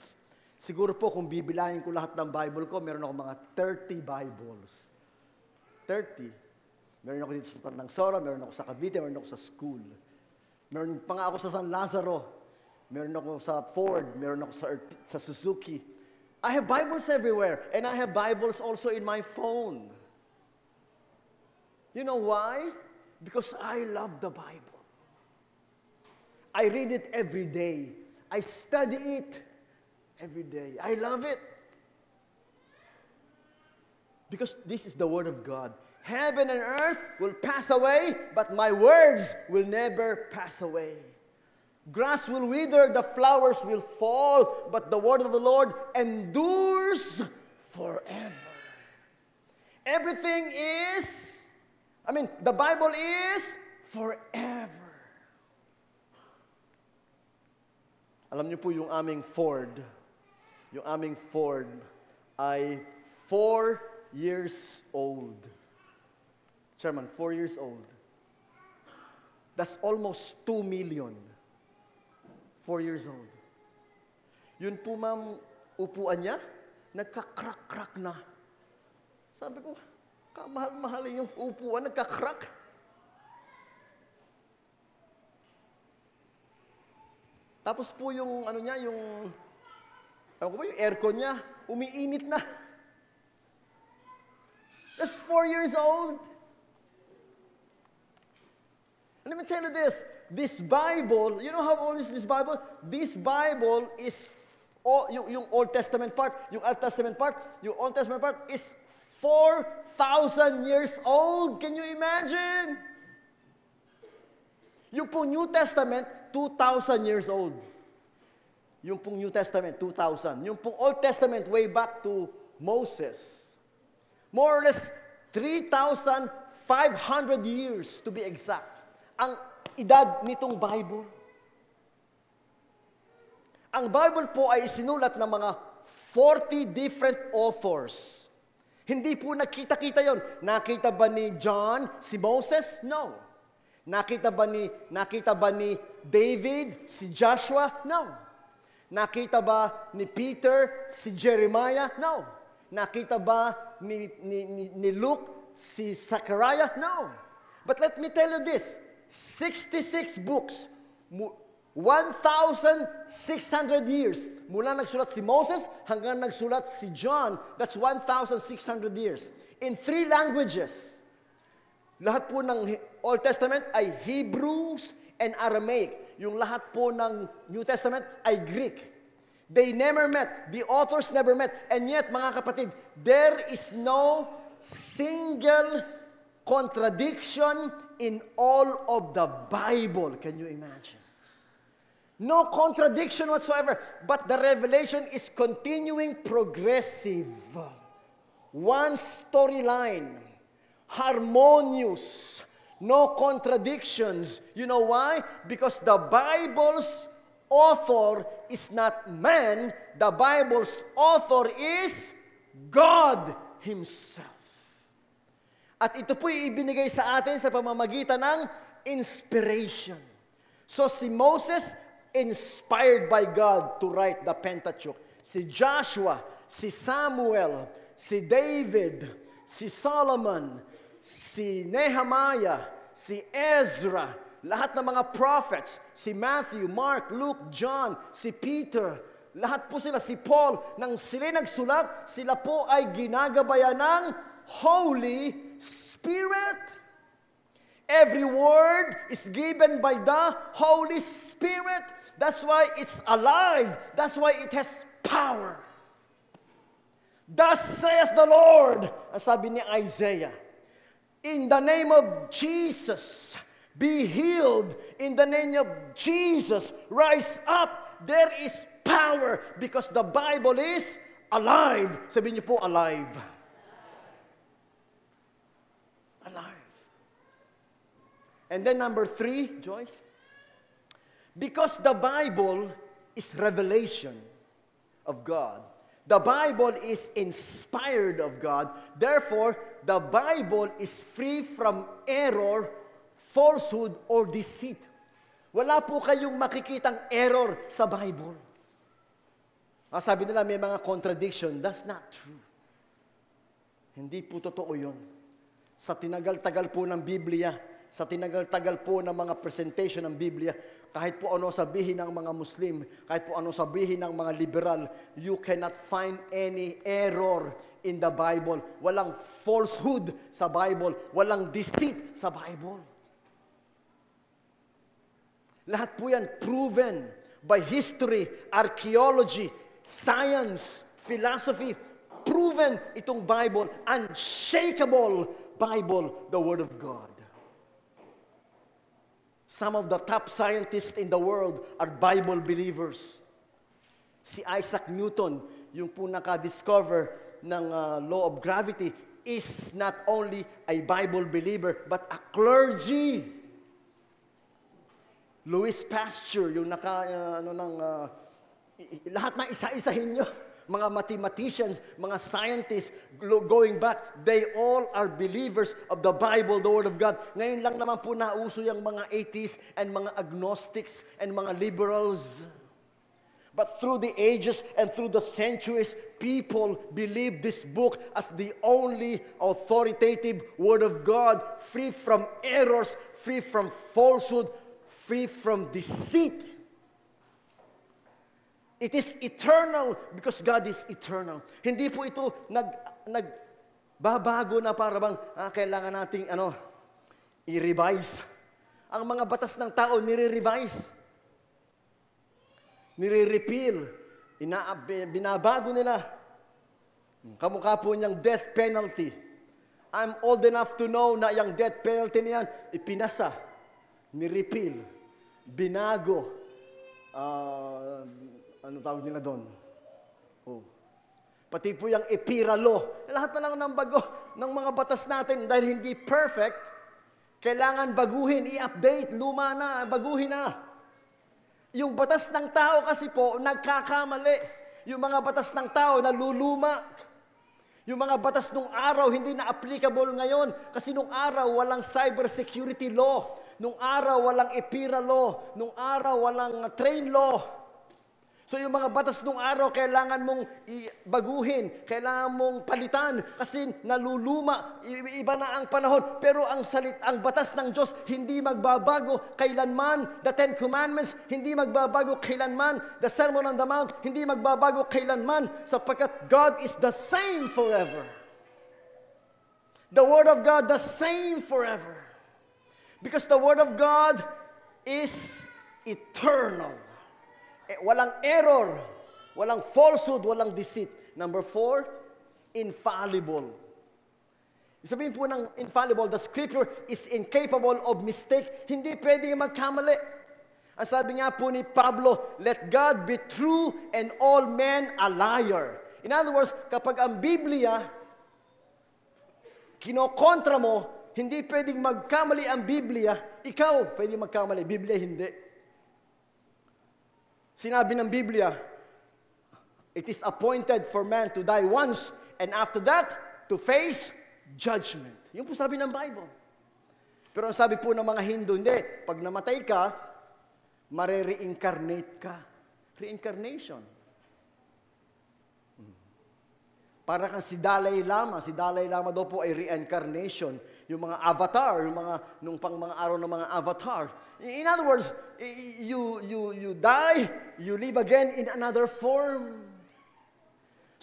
Siguro po kung bibilahin ko lahat ng Bible ko, meron ako mga 30 Bibles. 30. Meron ako dito sa Tandangsora, meron ako sa Cavite, meron ako sa school. Meron pa nga ako sa San Lazaro. Meron ako sa Ford, meron ako sa Suzuki. I have Bibles everywhere, and I have Bibles also in my phone. You know why? Because I love the Bible. I read it every day. I study it every day. I love it. Because this is the Word of God. Heaven and earth will pass away, but my words will never pass away. Grass will wither, the flowers will fall, but the word of the Lord endures forever. Everything is, the Bible is forever. Alam niyo po yung aming Ford ay 4 years old. Chairman, 4 years old. That's almost 2 million. 4 years old. Yun po, ma'am, upuan niya, nagka-crack-crack na. Sabi ko, kamahal-mahal yung upuan, nagka-crack. Tapos po yung, yung aircon niya, umiinit na. That's 4 years old. Let me tell you this Bible, you know how old is this Bible? This Bible is, yung Old Testament part, yung Old Testament part is 4,000 years old. Can you imagine? Yung pong New Testament, 2,000 years old. Yung pong New Testament, 2,000. Yung pong Old Testament, way back to Moses. More or less, 3,500 years to be exact. Ang edad nitong Bible. Ang Bible po ay isinulat ng mga 40 different authors. Hindi po nakita-kita yon. Nakita ba ni John si Moses? No. Nakita ba ni David si Joshua? No. Nakita ba ni Peter si Jeremiah? No. Nakita ba ni Luke si Zechariah? No. But let me tell you this. 66 books, 1,600 years. Mula nagsulat si Moses hanggang nagsulat si John, that's 1,600 years. In 3 languages. Lahat po ng Old Testament ay Hebrews and Aramaic. Yung lahat po ng New Testament ay Greek. They never met. The authors never met. And yet, mga kapatid, there is no single contradiction in all of the Bible. Can you imagine? No contradiction whatsoever, but the revelation is continuing progressive. One storyline, harmonious, no contradictions. You know why? Because the Bible's author is not man, the Bible's author is God Himself. At ito po'y ibinigay sa atin sa pamamagitan ng inspiration. So si Moses, inspired by God to write the Pentateuch. Si Joshua, si Samuel, si David, si Solomon, si Nehemiah, si Ezra, lahat ng mga prophets, si Matthew, Mark, Luke, John, si Peter, lahat po sila, si Paul, nang sila nagsulat, sila po ay ginagabayan ng Holy Spirit. Every word is given by the Holy Spirit. That's why it's alive. That's why it has power. Thus saith the Lord, ang sabi ni Isaiah, in the name of Jesus, be healed. In the name of Jesus, rise up. There is power because the Bible is alive. Sabihin niyo po, alive. Alive. And then number 3, Joyce, because the Bible is revelation of God. The Bible is inspired of God. Therefore, the Bible is free from error, falsehood, or deceit. Wala po kayong makikitang error sa Bible. Sabi nila may mga contradiction. That's not true. Hindi po totoo yun. Sa tinagal-tagal po ng Biblia, sa tinagal-tagal po ng mga presentation ng Biblia, kahit po ano sabihin ng mga Muslim, kahit po ano sabihin ng mga liberal, you cannot find any error in the Bible. Walang falsehood sa Bible. Walang deceit sa Bible. Lahat po yan proven by history, archaeology, science, philosophy. Proven itong Bible, unshakable Bible, the Word of God. Some of the top scientists in the world are Bible believers. Si Isaac Newton, yung po naka-discover ng law of gravity, is not only a Bible believer, but a clergy. Louis Pasteur, yung lahat na isa-isahin nyo. Mga mathematicians, mga scientists, going back, they all are believers of the Bible, the Word of God. Ngayon lang naman po nauso yung mga atheists and mga agnostics and mga liberals. But through the ages and through the centuries, people believe this book as the only authoritative Word of God, free from errors, free from falsehood, free from deceit. It is eternal because God is eternal. Hindi po ito nagbabago na para bang kailangan nating i-revise. Ang mga batas ng tao nire-revise. Nire-repeal. Binabago nila. Kamukha po niyang death penalty. I'm old enough to know na yung death penalty niyan ipinasa, ni-repeal, binago, ano tawag nila doon? Pati po yung EPIRA law. Lahat na lang ng bago ng mga batas natin dahil hindi perfect, kailangan baguhin, i-update, luma na, baguhin na. Yung batas ng tao kasi po, nagkakamali. Yung mga batas ng tao, naluluma. Yung mga batas nung araw, hindi na applicable ngayon. Kasi nung araw, walang cybersecurity law. Nung araw, walang EPIRA law. Nung araw, walang train law. So yung mga batas nung araw, kailangan mong baguhin, kailangan mong palitan kasi naluluma, iba na ang panahon. Pero ang batas ng Diyos hindi magbabago kailanman. The Ten Commandments hindi magbabago kailanman. The Sermon on the Mount hindi magbabago kailanman sapagkat God is the same forever. The Word of God the same forever. Because the Word of God is eternal. Walang error, walang falsehood, walang deceit. Number 4, infallible. Sabihin po ng infallible, the Scripture is incapable of mistake. Hindi pwedeng magkamali. Ang sabi nga po ni Pablo, let God be true and all men a liar. In other words, kapag ang Biblia, kinokontra mo, hindi pwedeng magkamali ang Biblia, ikaw pwedeng magkamali, Biblia hindi. Sinabi ng Biblia, it is appointed for man to die once, and after that, to face judgment. Yun po sabi ng Bible. Pero ang sabi po ng mga Hindu, hindi. Pag namatay ka, mare-reincarnate ka. Reincarnation. Para kang si Dalai Lama. Si Dalai Lama daw po ay reincarnation. Yung mga avatar, yung mga, nung pang mga araw ng mga avatar. In other words, you die, you live again in another form.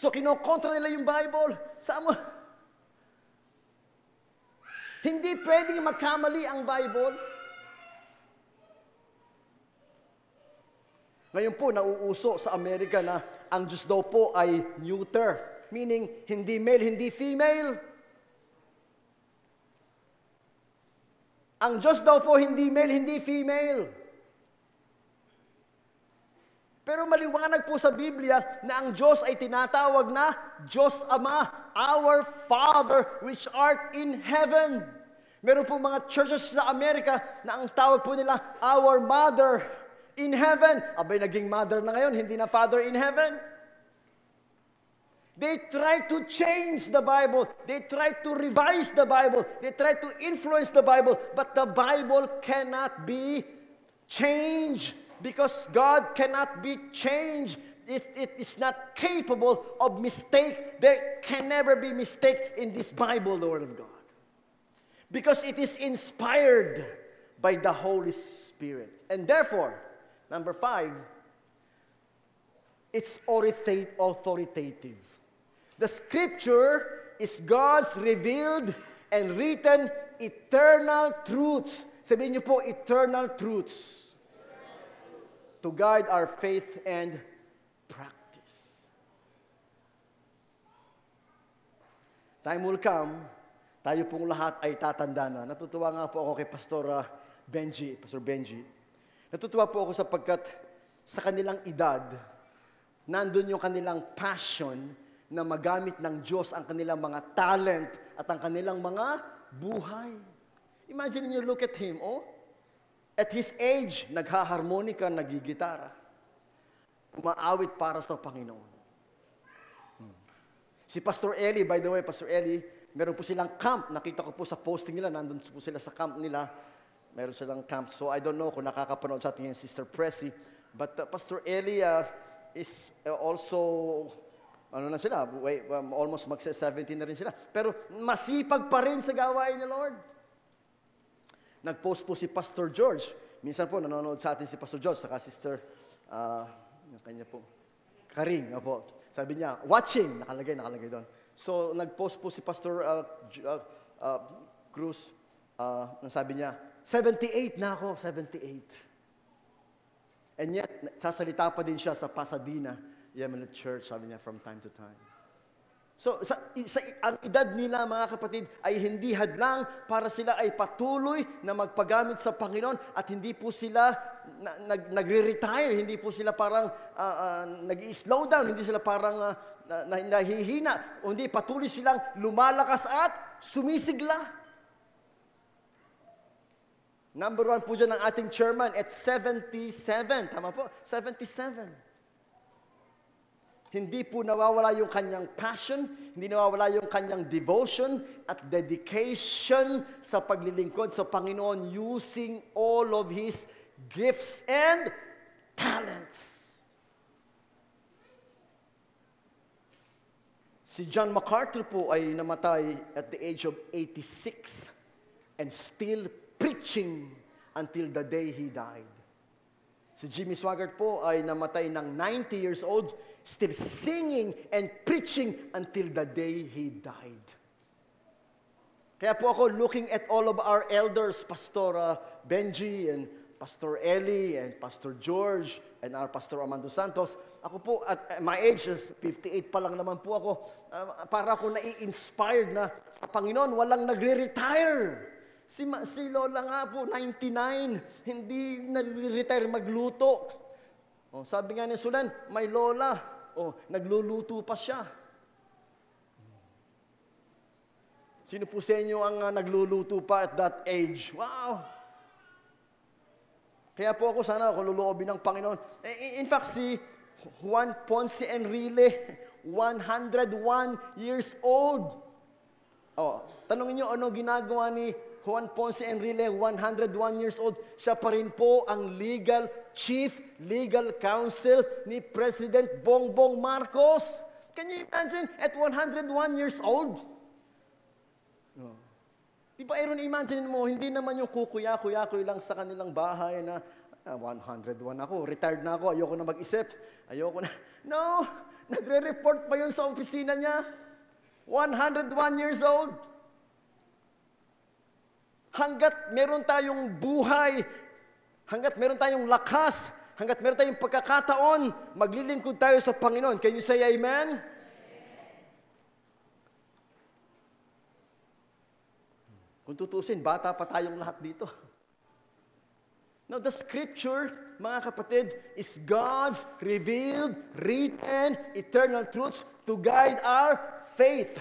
So, kinokontra nila yung Bible. Saan mo? Hindi pwedeng magkamali ang Bible. Ngayon po, nauuso sa Amerika na ang Diyos daw po ay neuter. Meaning, hindi male, hindi female. Ang Diyos daw po hindi male, hindi female. Pero maliwanag po sa Biblia na ang Diyos ay tinatawag na Diyos Ama, our Father which art in heaven. Meron po mga churches sa Amerika na ang tawag po nila, our Mother in heaven. Abay, naging mother na ngayon, hindi na Father in heaven. They try to change the Bible. They try to revise the Bible. They try to influence the Bible. But the Bible cannot be changed. Because God cannot be changed. It is not capable of mistake. There can never be mistake in this Bible, the Word of God. Because it is inspired by the Holy Spirit. And therefore, number 5, it's authoritative. The Scripture is God's revealed and written eternal truths. Sabihin niyo po, eternal truths. To guide our faith and practice. Time will come, tayo pong lahat ay tatanda na. Natutuwa nga po ako kay Pastor Benji. Natutuwa po ako sapagkat sa kanilang edad, nandun yung kanilang passion na magamit ng Diyos ang kanilang mga talent at ang kanilang mga buhay. Imagine you look at him, at his age, naghaharmonika, nagigitara. Umaawit para sa Panginoon. Si Pastor Eli, by the way, Pastor Eli, meron po silang camp. Nakita ko po sa posting nila, nandun po sila sa camp nila. Meron silang camp. So I don't know kung nakakapanood sa atin yung Sister Pressy. But Pastor Eli is also, na sila, almost magsa-17 na rin sila. Pero masipag pa rin sa gawain ni Lord. Nag-post po si Pastor George. Minsan po, nanonood sa atin si Pastor George, saka Sister, kanya po, Karing, po. Sabi niya, watching, nakalagay doon. So, nag-post po si Pastor Cruz, sabi niya, 78 na ako, 78. And yet, sasalita pa din siya sa Pasadena, Yemenite Church, sabi niya, from time to time. So, ang edad nila, mga kapatid, ay hindi hadlang para sila ay patuloy na magpagamit sa Panginoon at hindi po sila nagre-retire, hindi po sila parang nag-i-slow down, hindi sila parang nahihina, hindi patuloy silang lumalakas at sumisigla. Number 1 po dyan ang ating chairman at 77. Tama po? 77. Hindi po nawawala yung kanyang passion, hindi nawawala yung kanyang devotion at dedication sa paglilingkod sa Panginoon using all of His gifts and talents. Si John MacArthur po ay namatay at the age of 86 and still preaching until the day he died. Si Jimmy Swaggart po ay namatay ng 90 years old, still singing and preaching until the day he died. Kaya po ako looking at all of our elders, Pastor Benji and Pastor Eli and Pastor George and our Pastor Armando Santos. Ako po, at my age is 58 pa lang naman po ako, para ako nai-inspired na sa Panginoon, walang nagre-retire. Si Lola nga po, 99, hindi nagre-retire magluto. Sabi nga ni Sulan, may Lola, nagluluto pa siya. Sino po sa inyo ang nagluluto pa at that age? Wow! Kaya po ako sana ako luluobin ng Panginoon. In fact, si Juan Ponce Enrile, 101 years old. Tanungin niyo ano ginagawa ni Juan Ponce Enrile, 101 years old. Siya pa rin po ang chief legal counsel ni President Bongbong Marcos. Can you imagine? At 101 years old? Di ba, Aaron, imagine mo, hindi naman yung kukuya-kuya-kuy lang sa kanilang bahay na 101 ako, retired na ako, ayoko na mag-isip, ayoko na. No! Nagre-report pa yun sa opisina niya. 101 years old. Hanggat meron tayong buhay, hanggat meron tayong lakas, hanggat meron tayong pagkakataon, maglilingkod tayo sa Panginoon. Can you say amen? Kung tutusin, bata pa tayong lahat dito. Now, the Scripture, mga kapatid, is God's revealed, written, eternal truths to guide our faith.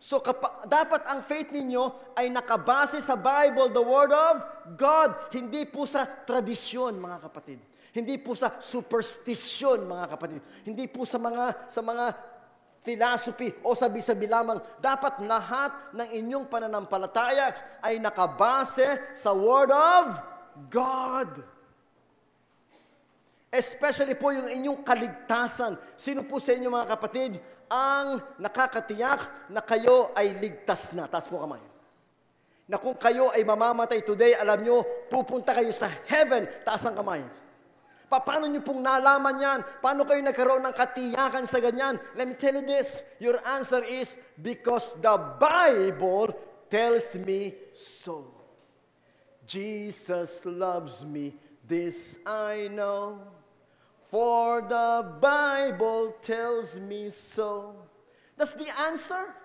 So, dapat ang faith ninyo ay nakabase sa Bible, the Word of God. Hindi po sa tradisyon, mga kapatid. Hindi po sa superstition, mga kapatid. Hindi po sa mga philosophy o sabi-sabi lamang. Dapat lahat ng inyong pananampalataya ay nakabase sa Word of God. Especially po yung inyong kaligtasan. Sino po sa inyo, mga kapatid, ang nakakatiyak na kayo ay ligtas na? Taas po kamay. Na kung kayo ay mamamatay today, alam nyo, pupunta kayo sa heaven. Taas ang kamay. Paano nyo pong nalaman yan? Paano kayo nagkaroon ng katiyakan sa ganyan? Let me tell you this. Your answer is, because the Bible tells me so. Jesus loves me, this I know. For the Bible tells me so. That's the answer.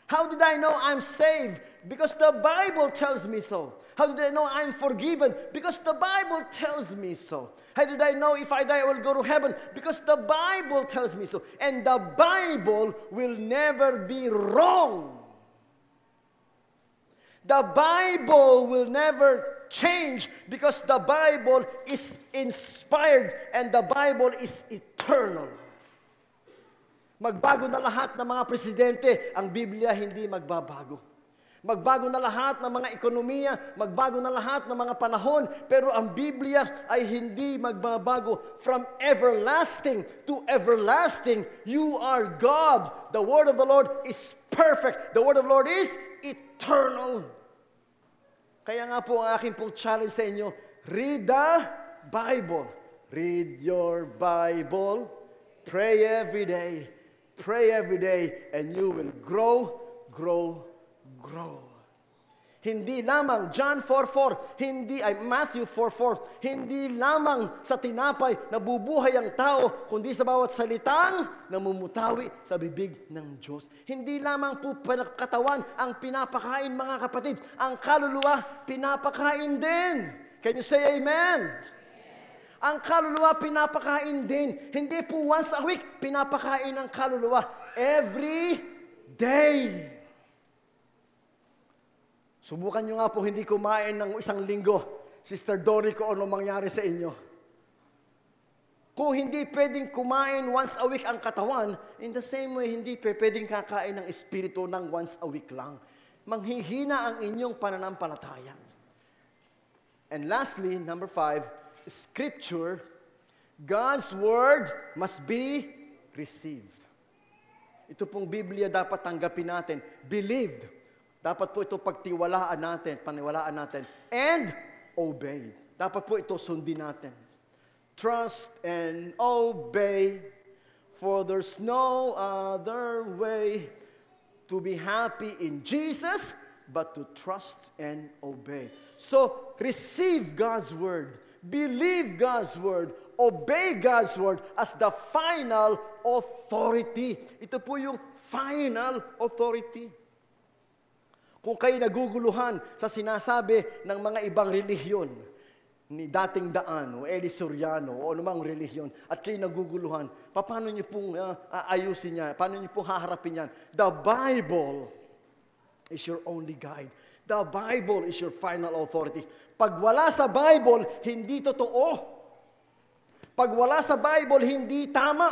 How did I know I'm saved? Because the Bible tells me so. How did I know I'm forgiven? Because the Bible tells me so. How did I know if I die I will go to heaven? Because the Bible tells me so. And the Bible will never be wrong. The Bible will never change because the Bible is inspired and the Bible is eternal. Magbago na lahat ng mga presidente, ang Biblia hindi magbabago. Magbago na lahat ng mga ekonomiya, magbago na lahat ng mga panahon, pero ang Biblia ay hindi magbabago. From everlasting to everlasting, you are God. The word of the Lord is perfect. The word of the Lord is eternal. Kaya nga po ang aking pong challenge sa inyo, read the Bible. Read your Bible. Pray every day. Pray every day and you will grow. Hindi lamang John 4:4, Matthew 4:4, hindi lamang sa tinapay nabubuhay ang tao, kundi sa bawat salitang namumutawi sa bibig ng Diyos. Hindi lamang po katawan ang pinapakain, mga kapatid, ang kaluluwa pinapakain din. Can you say amen? Ang kaluluwa pinapakain din. Hindi po once a week pinapakain ang kaluluwa. Every day. Subukan nyo nga po hindi kumain ng isang linggo. Sister Dory, kung ano mangyari sa inyo. Kung hindi pwedeng kumain once a week ang katawan, in the same way, hindi pwedeng kakain ng espiritu ng once a week lang. Manghihina ang inyong pananampalataya. And lastly, number 5, Scripture, God's Word must be received. Ito pong Biblia dapat tanggapin natin. Believed. Dapat po ito paniwalaan natin, and obey. Dapat po ito sundin natin. Trust and obey, for there's no other way to be happy in Jesus but to trust and obey. So, receive God's Word. Believe God's Word. Obey God's Word as the final authority. Ito po yung final authority. Kung kayo naguguluhan sa sinasabi ng mga ibang relihiyon, ni dating Daan o Eli Soriano o anumang relihiyon, at kayo naguguluhan, paano niyo pong ayusin yan? Paano niyo pong haharapin yan? The Bible is your only guide. The Bible is your final authority. Pag wala sa Bible, hindi totoo. Pag wala sa Bible, hindi tama.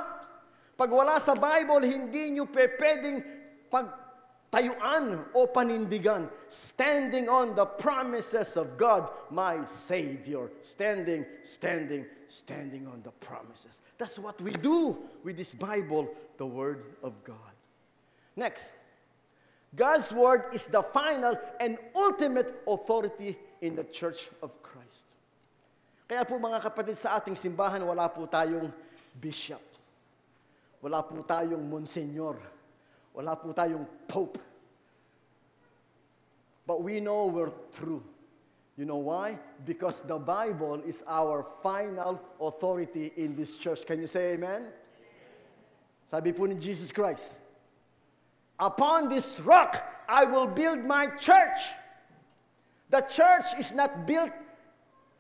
Pag wala sa Bible, hindi nyo pwedeng pagtayuan o panindigan. Standing on the promises of God, my Savior. Standing on the promises. That's what we do with this Bible, the Word of God. Next, God's Word is the final and ultimate authority in the Church of Christ. Kaya po mga kapatid, sa ating simbahan, wala po tayong bishop. Wala po tayong monsignor. Wala po tayong pope. But we know we're true. You know why? Because the Bible is our final authority in this church. Can you say amen? Sabi po ni Jesus Christ, upon this rock, I will build my church. The church is not built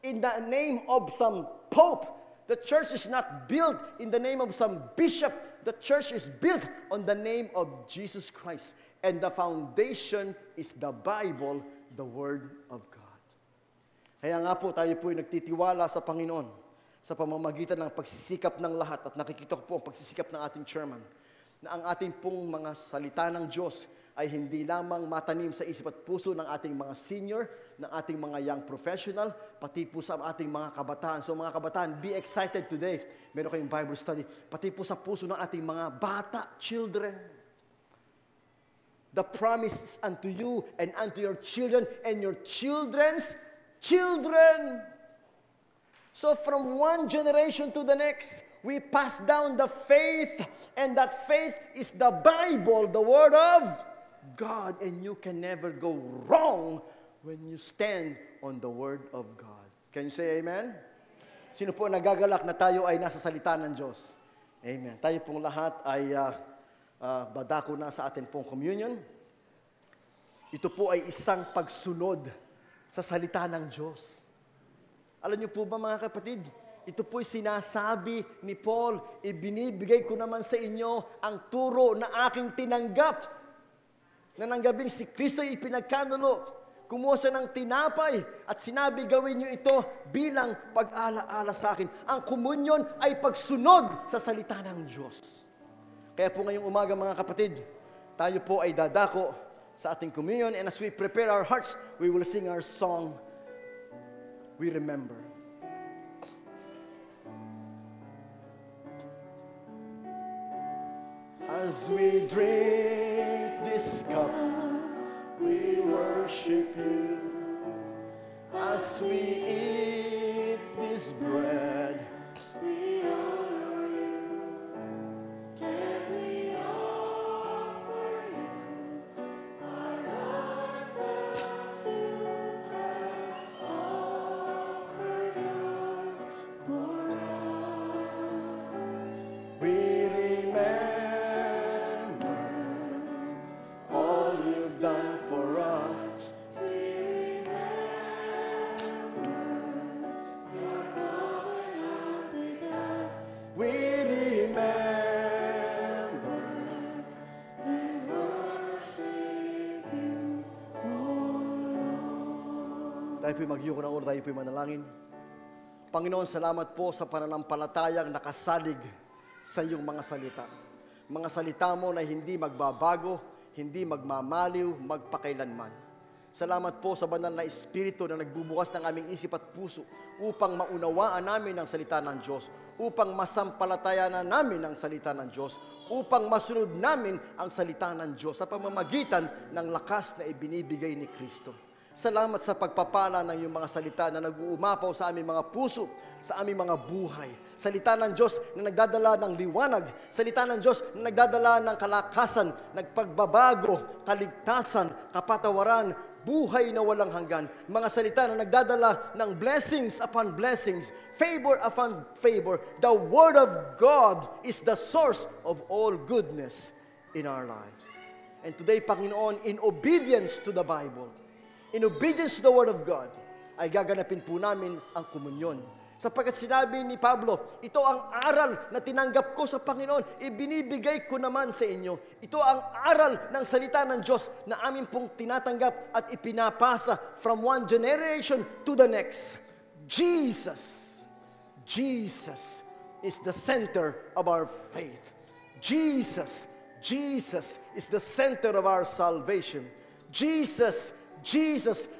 in the name of some pope. The church is not built in the name of some bishop. The church is built on the name of Jesus Christ. And the foundation is the Bible, the Word of God. Kaya nga po, tayo po ay nagtitiwala sa Panginoon sa pamamagitan ng pagsisikap ng lahat. At nakikita ko po ang pagsisikap ng ating chairman na ang ating pong mga salita ng Diyos ay hindi lamang matanim sa isip at puso ng ating mga senior, ng ating mga young professional, pati po sa ating mga kabataan. So mga kabataan, be excited today. Meron kayong Bible study. Pati po sa puso ng ating mga bata, children. The promise is unto you and unto your children and your children's children. So from one generation to the next, we pass down the faith, and that faith is the Bible, the Word of God, and you can never go wrong when you stand on the Word of God. Can you say amen? Sino po nagagalak na tayo ay nasa salita ng Diyos? Amen. Tayo pong lahat ay badako na sa atin pong communion. Ito po ay isang pagsunod sa salita ng Diyos. Alam niyo po ba mga kapatid, ito po'y sinasabi ni Paul, ibinibigay ko naman sa inyo ang turo na aking tinanggap. Na ng gabing si Kristo ay ipinagkanulo, kumuha siya ng tinapay at sinabi, gawin niyo ito bilang pag-ala-ala sa akin. Ang komunyon ay pagsunod sa salita ng Diyos. Kaya po ngayong umaga mga kapatid, tayo po ay dadako sa ating communion, and as we prepare our hearts, we will sing our song, We Remember. As we drink this cup, we worship you. As we eat this bread, We honor you, and we offer you our lives as you have offered yours for us. we remember all you've done for us. We remember your covenant with us. We remember. And worship you, O Lord. Tayo po'y magyuko ng oras, tayo po'y manalangin. Panginoon, salamat po sa pananampalatayang nakasalig sa iyong mga salita. Mga salita mo na hindi magbabago, hindi magmamaliw, magpakailanman. Salamat po sa banal na Espiritu na nagbubukas ng aming isip at puso upang maunawaan namin ang salita ng Diyos, upang masampalatayanan namin ang salita ng Diyos, upang masunod namin ang salita ng Diyos sa pamamagitan ng lakas na ibinibigay ni Kristo. Salamat sa pagpapala ng iyong mga salita na nag-uumapaw sa aming mga puso, sa aming mga buhay. Salita ng Diyos na nagdadala ng liwanag. Salita ng Diyos na nagdadala ng kalakasan, nagpagbabago, kaligtasan, kapatawaran, buhay na walang hanggan. Mga salita na nagdadala ng blessings upon blessings, favor upon favor. The Word of God is the source of all goodness in our lives. And today, Panginoon, in obedience to the Bible, in obedience to the Word of God, ay gaganapin po namin ang komunyon. Sapagkat sinabi ni Pablo, ito ang aral na tinanggap ko sa Panginoon, ibinibigay ko naman sa inyo. Ito ang aral ng salita ng Diyos na amin pong tinatanggap at ipinapasa from one generation to the next. Jesus is the center of our faith. Jesus is the center of our salvation. Jesus,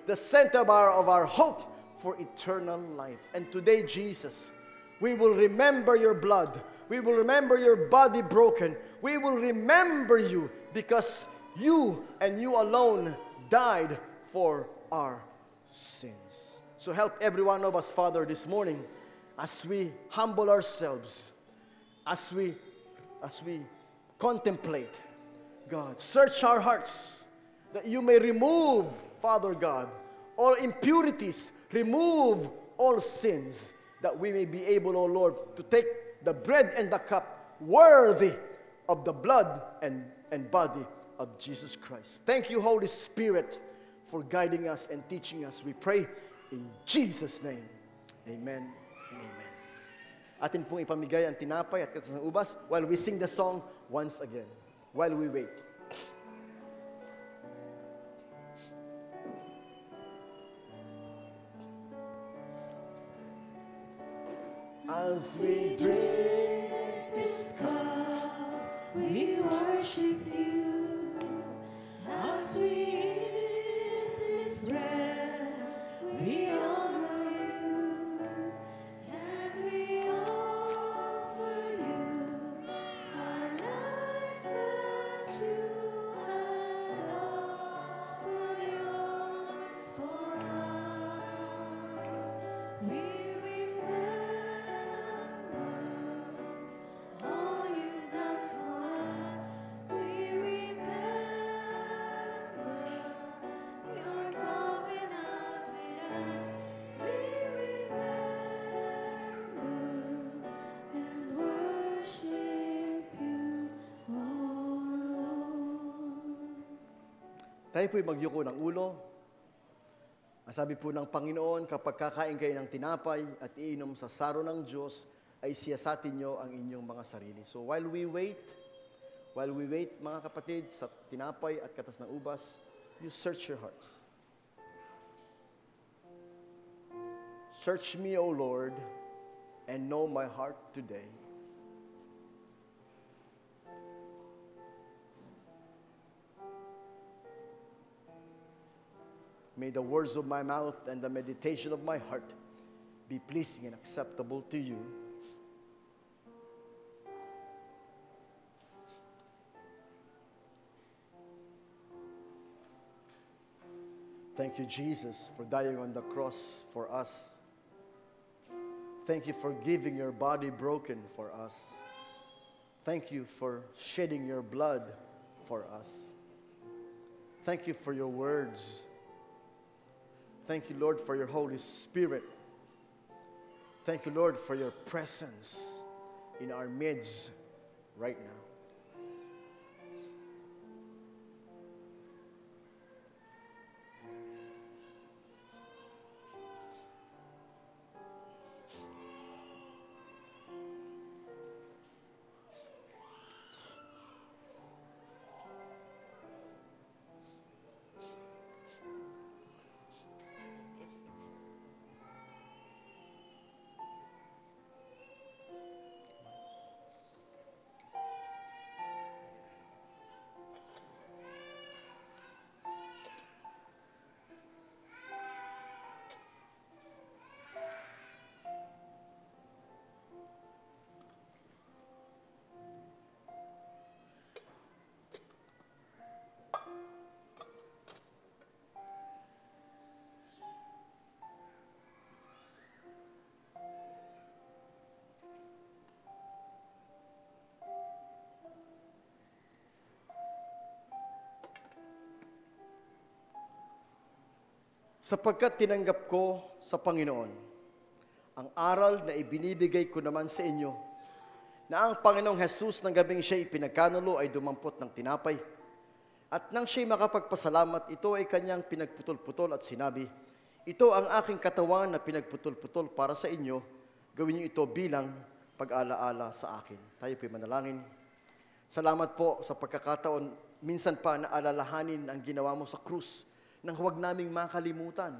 the center of our hope for eternal life. And today, Jesus, we will remember your blood. We will remember your body broken. We will remember you because you and you alone died for our sins. So help every one of us, Father, this morning as we humble ourselves, as we contemplate, God, search our hearts that you may remove, Father God, all impurities, remove all sins, that we may be able, O Lord, to take the bread and the cup worthy of the blood and body of Jesus Christ. Thank you, Holy Spirit, for guiding us and teaching us. We pray in Jesus' name. Amen and amen. Atin pong ipamigay ang tinapay at katas ng ubas while we sing the song once again, while we wait. As we drink This cup, we worship you. As we eat this bread, we honor you. And we offer you our lives as you and offer yours for us. We all you've done for us, we remember your covenant with us. We remember and worship you, oh Lord. Tayo po'y magyuko ng ulo. Ang sabi po ng Panginoon, kapag kakain kayo ng tinapay at iinom sa saro ng Diyos, ay siyasatin nyo ang inyong mga sarili. So while we wait, mga kapatid, sa tinapay at katas ng ubas, you search your hearts. Search me, O Lord, and know my heart today. May the words of my mouth and the meditation of my heart be pleasing and acceptable to you. Thank you, Jesus, for dying on the cross for us. Thank you for giving your body broken for us. Thank you for shedding your blood for us. Thank you for your words. Thank you, Lord, for your Holy Spirit. Thank you, Lord, for your presence in our midst right now. Sapagkat tinanggap ko sa Panginoon ang aral na ibinibigay ko naman sa inyo, na ang Panginoong Jesus ng gabing siya ipinagkanulo ay dumampot ng tinapay. At nang siya'y makapagpasalamat, ito ay kanyang pinagputol-putol at sinabi, ito ang aking katawan na pinagputol-putol para sa inyo, gawin niyo ito bilang pag-alaala sa akin. Tayo po'y manalangin. Salamat po sa pagkakataon, minsan pa na alalahanin ang ginawa mo sa krus, nang huwag naming makalimutan,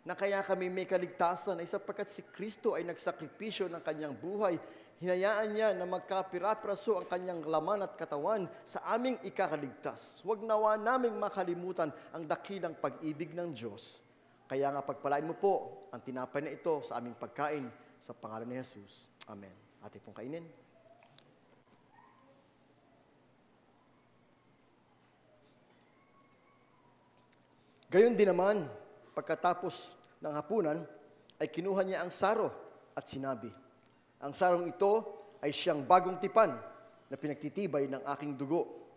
na kaya kami may kaligtasan ay sapagkat si Kristo ay nagsakripisyo ng kanyang buhay. Hinayaan niya na magkapira-piraso ang kanyang laman at katawan sa aming ikakaligtas. Huwag nawa naming makalimutan ang dakilang pag-ibig ng Diyos. Kaya nga pagpalain mo po ang tinapay na ito sa aming pagkain sa pangalan ni Jesus. Amen. Atin pong kainin. Gayon din naman, pagkatapos ng hapunan, ay kinuha niya ang saro at sinabi, ang sarong ito ay siyang bagong tipan na pinagtitibay ng aking dugo.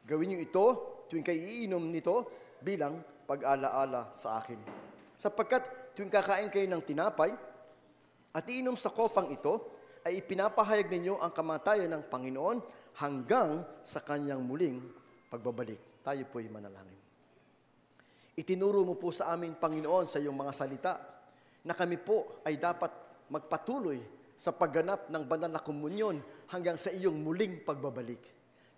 Gawin niyo ito tuwing kayo iinom nito bilang pag-alaala sa akin. Sapagkat tuwing kakain kayo ng tinapay at iinom sa kopang ito, ay ipinapahayag ninyo ang kamatayan ng Panginoon hanggang sa kanyang muling pagbabalik. Tayo po'y manalangin. Itinuro mo po sa aming Panginoon sa iyong mga salita na kami po ay dapat magpatuloy sa pagganap ng banal na komunyon hanggang sa iyong muling pagbabalik.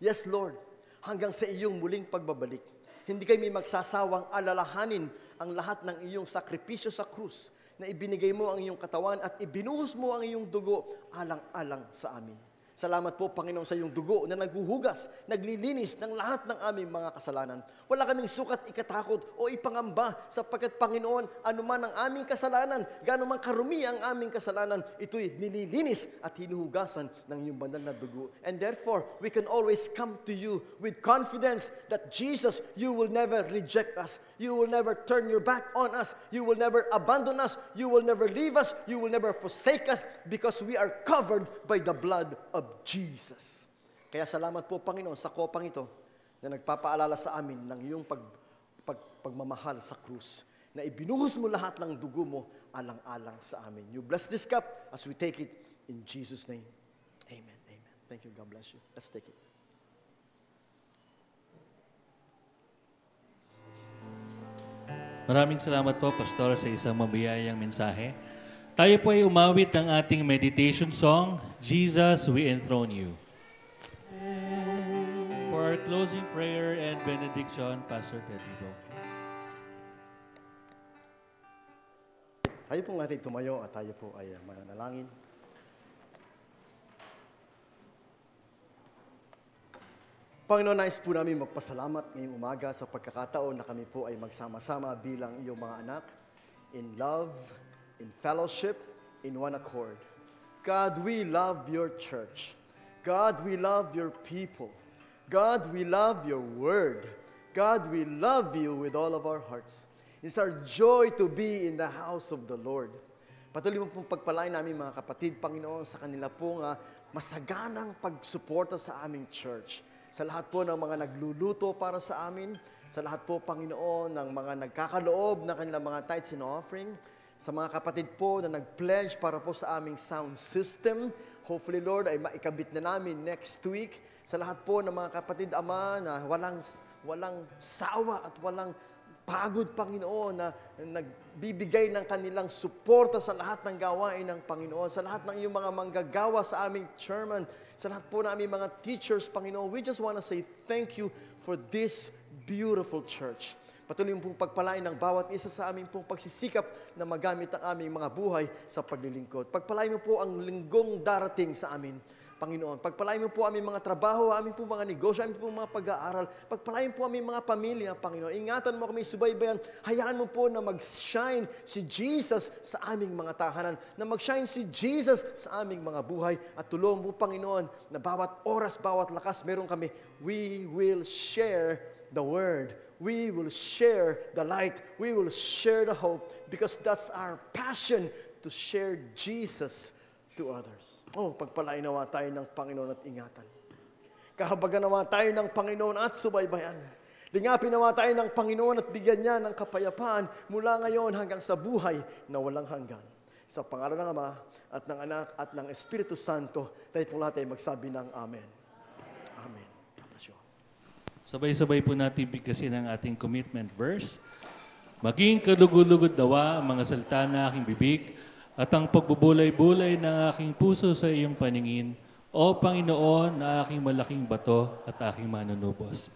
Yes, Lord, hanggang sa iyong muling pagbabalik. Hindi kami magsasawang alalahanin ang lahat ng iyong sakripisyo sa krus na ibinigay mo ang iyong katawan at ibinuhos mo ang iyong dugo alang-alang sa amin. Salamat po, Panginoon, sa iyong dugo na naghuhugas, naglilinis ng lahat ng aming mga kasalanan. Wala kaming sukat ikatakot o ipangamba sapagkat, Panginoon, anuman ang aming kasalanan, gaano man karumi ang aming kasalanan, ito'y nililinis at hinuhugasan ng iyong banal na dugo. And therefore, we can always come to you with confidence that Jesus, you will never reject us. You will never turn your back on us. You will never abandon us. You will never leave us. You will never forsake us because we are covered by the blood of Jesus. Kaya salamat po, Panginoon, sa kopang ito na nagpapaalala sa amin ng iyong pagmamahal sa krus, na ibinuhos mo lahat ng dugo mo alang-alang sa amin. You bless this cup as we take it in Jesus' name. Amen. Amen. Thank you. God bless you. Let's take it. Maraming salamat po, Pastor, sa isang mabiyayang mensahe. Tayo po ay umawit ng ating meditation song, Jesus, We Enthrone You. For our closing prayer and benediction, Pastor Ted Ribo. Tayo pong natin tumayo at tayo po ay mananalangin. Panginoon, nais po namin magpasalamat ngayong umaga sa pagkakataon na kami po ay magsama-sama bilang iyong mga anak in love, in fellowship, in one accord. God, we love your church. God, we love your people. God, we love your word. God, we love you with all of our hearts. It's our joy to be in the house of the Lord. Patuloy mo pong pagpalain namin mga kapatid, Panginoon, sa kanila pong masaganang pagsuporta sa aming church. Sa lahat po ng mga nagluluto para sa amin, sa lahat po, Panginoon, ng mga nagkakaloob na kanilang mga tithes and offering, sa mga kapatid po na nag-pledge para po sa aming sound system, hopefully, Lord, ay maikabit na namin next week. Sa lahat po ng mga kapatid, Ama, na walang sawa at walang pagod, Panginoon, na nagbibigay ng kanilang suporta sa lahat ng gawain ng Panginoon, sa lahat ng iyong mga manggagawa sa aming chairman, sa lahat po ng aming mga teachers, Panginoon. We just want to say thank you for this beautiful church. Patuloy pong pagpalain ng bawat isa sa aming pong pagsisikap na magamit ang aming mga buhay sa paglilingkod. Pagpalain mo po ang linggong darating sa amin, Panginoon. Pagpalain mo po aming mga trabaho, aming po mga negosyo, aming po mga pag-aaral. Pagpalain po aming mga pamilya, Panginoon. Ingatan mo kami, subaybayan. Hayaan mo po na mag-shine si Jesus sa aming mga tahanan. Na mag-shine si Jesus sa aming mga buhay. At tulong mo, Panginoon, na bawat oras, bawat lakas, meron kami. We will share the word. We will share the light. We will share the hope. Because that's our passion to share Jesus to others. Pagpalain nawa tayo ng Panginoon at ingatan. Kahabagan nawa tayo ng Panginoon at subaybayan. Lingapin nawa tayo ng Panginoon at bigyan niya ng kapayapaan mula ngayon hanggang sa buhay na walang hanggan. Sa pangalan ng Ama at ng Anak at ng Espiritu Santo, tayo po lahat ay magsabi ng Amen. Amen. Sabay-sabay po natin bigkasin ang ating commitment verse. Maging kalugod-lugod dawa ang mga salita na aking bibig at ang pagbubulay-bulay ng aking puso sa iyong paningin, O Panginoon, na aking malaking bato at aking manunubos.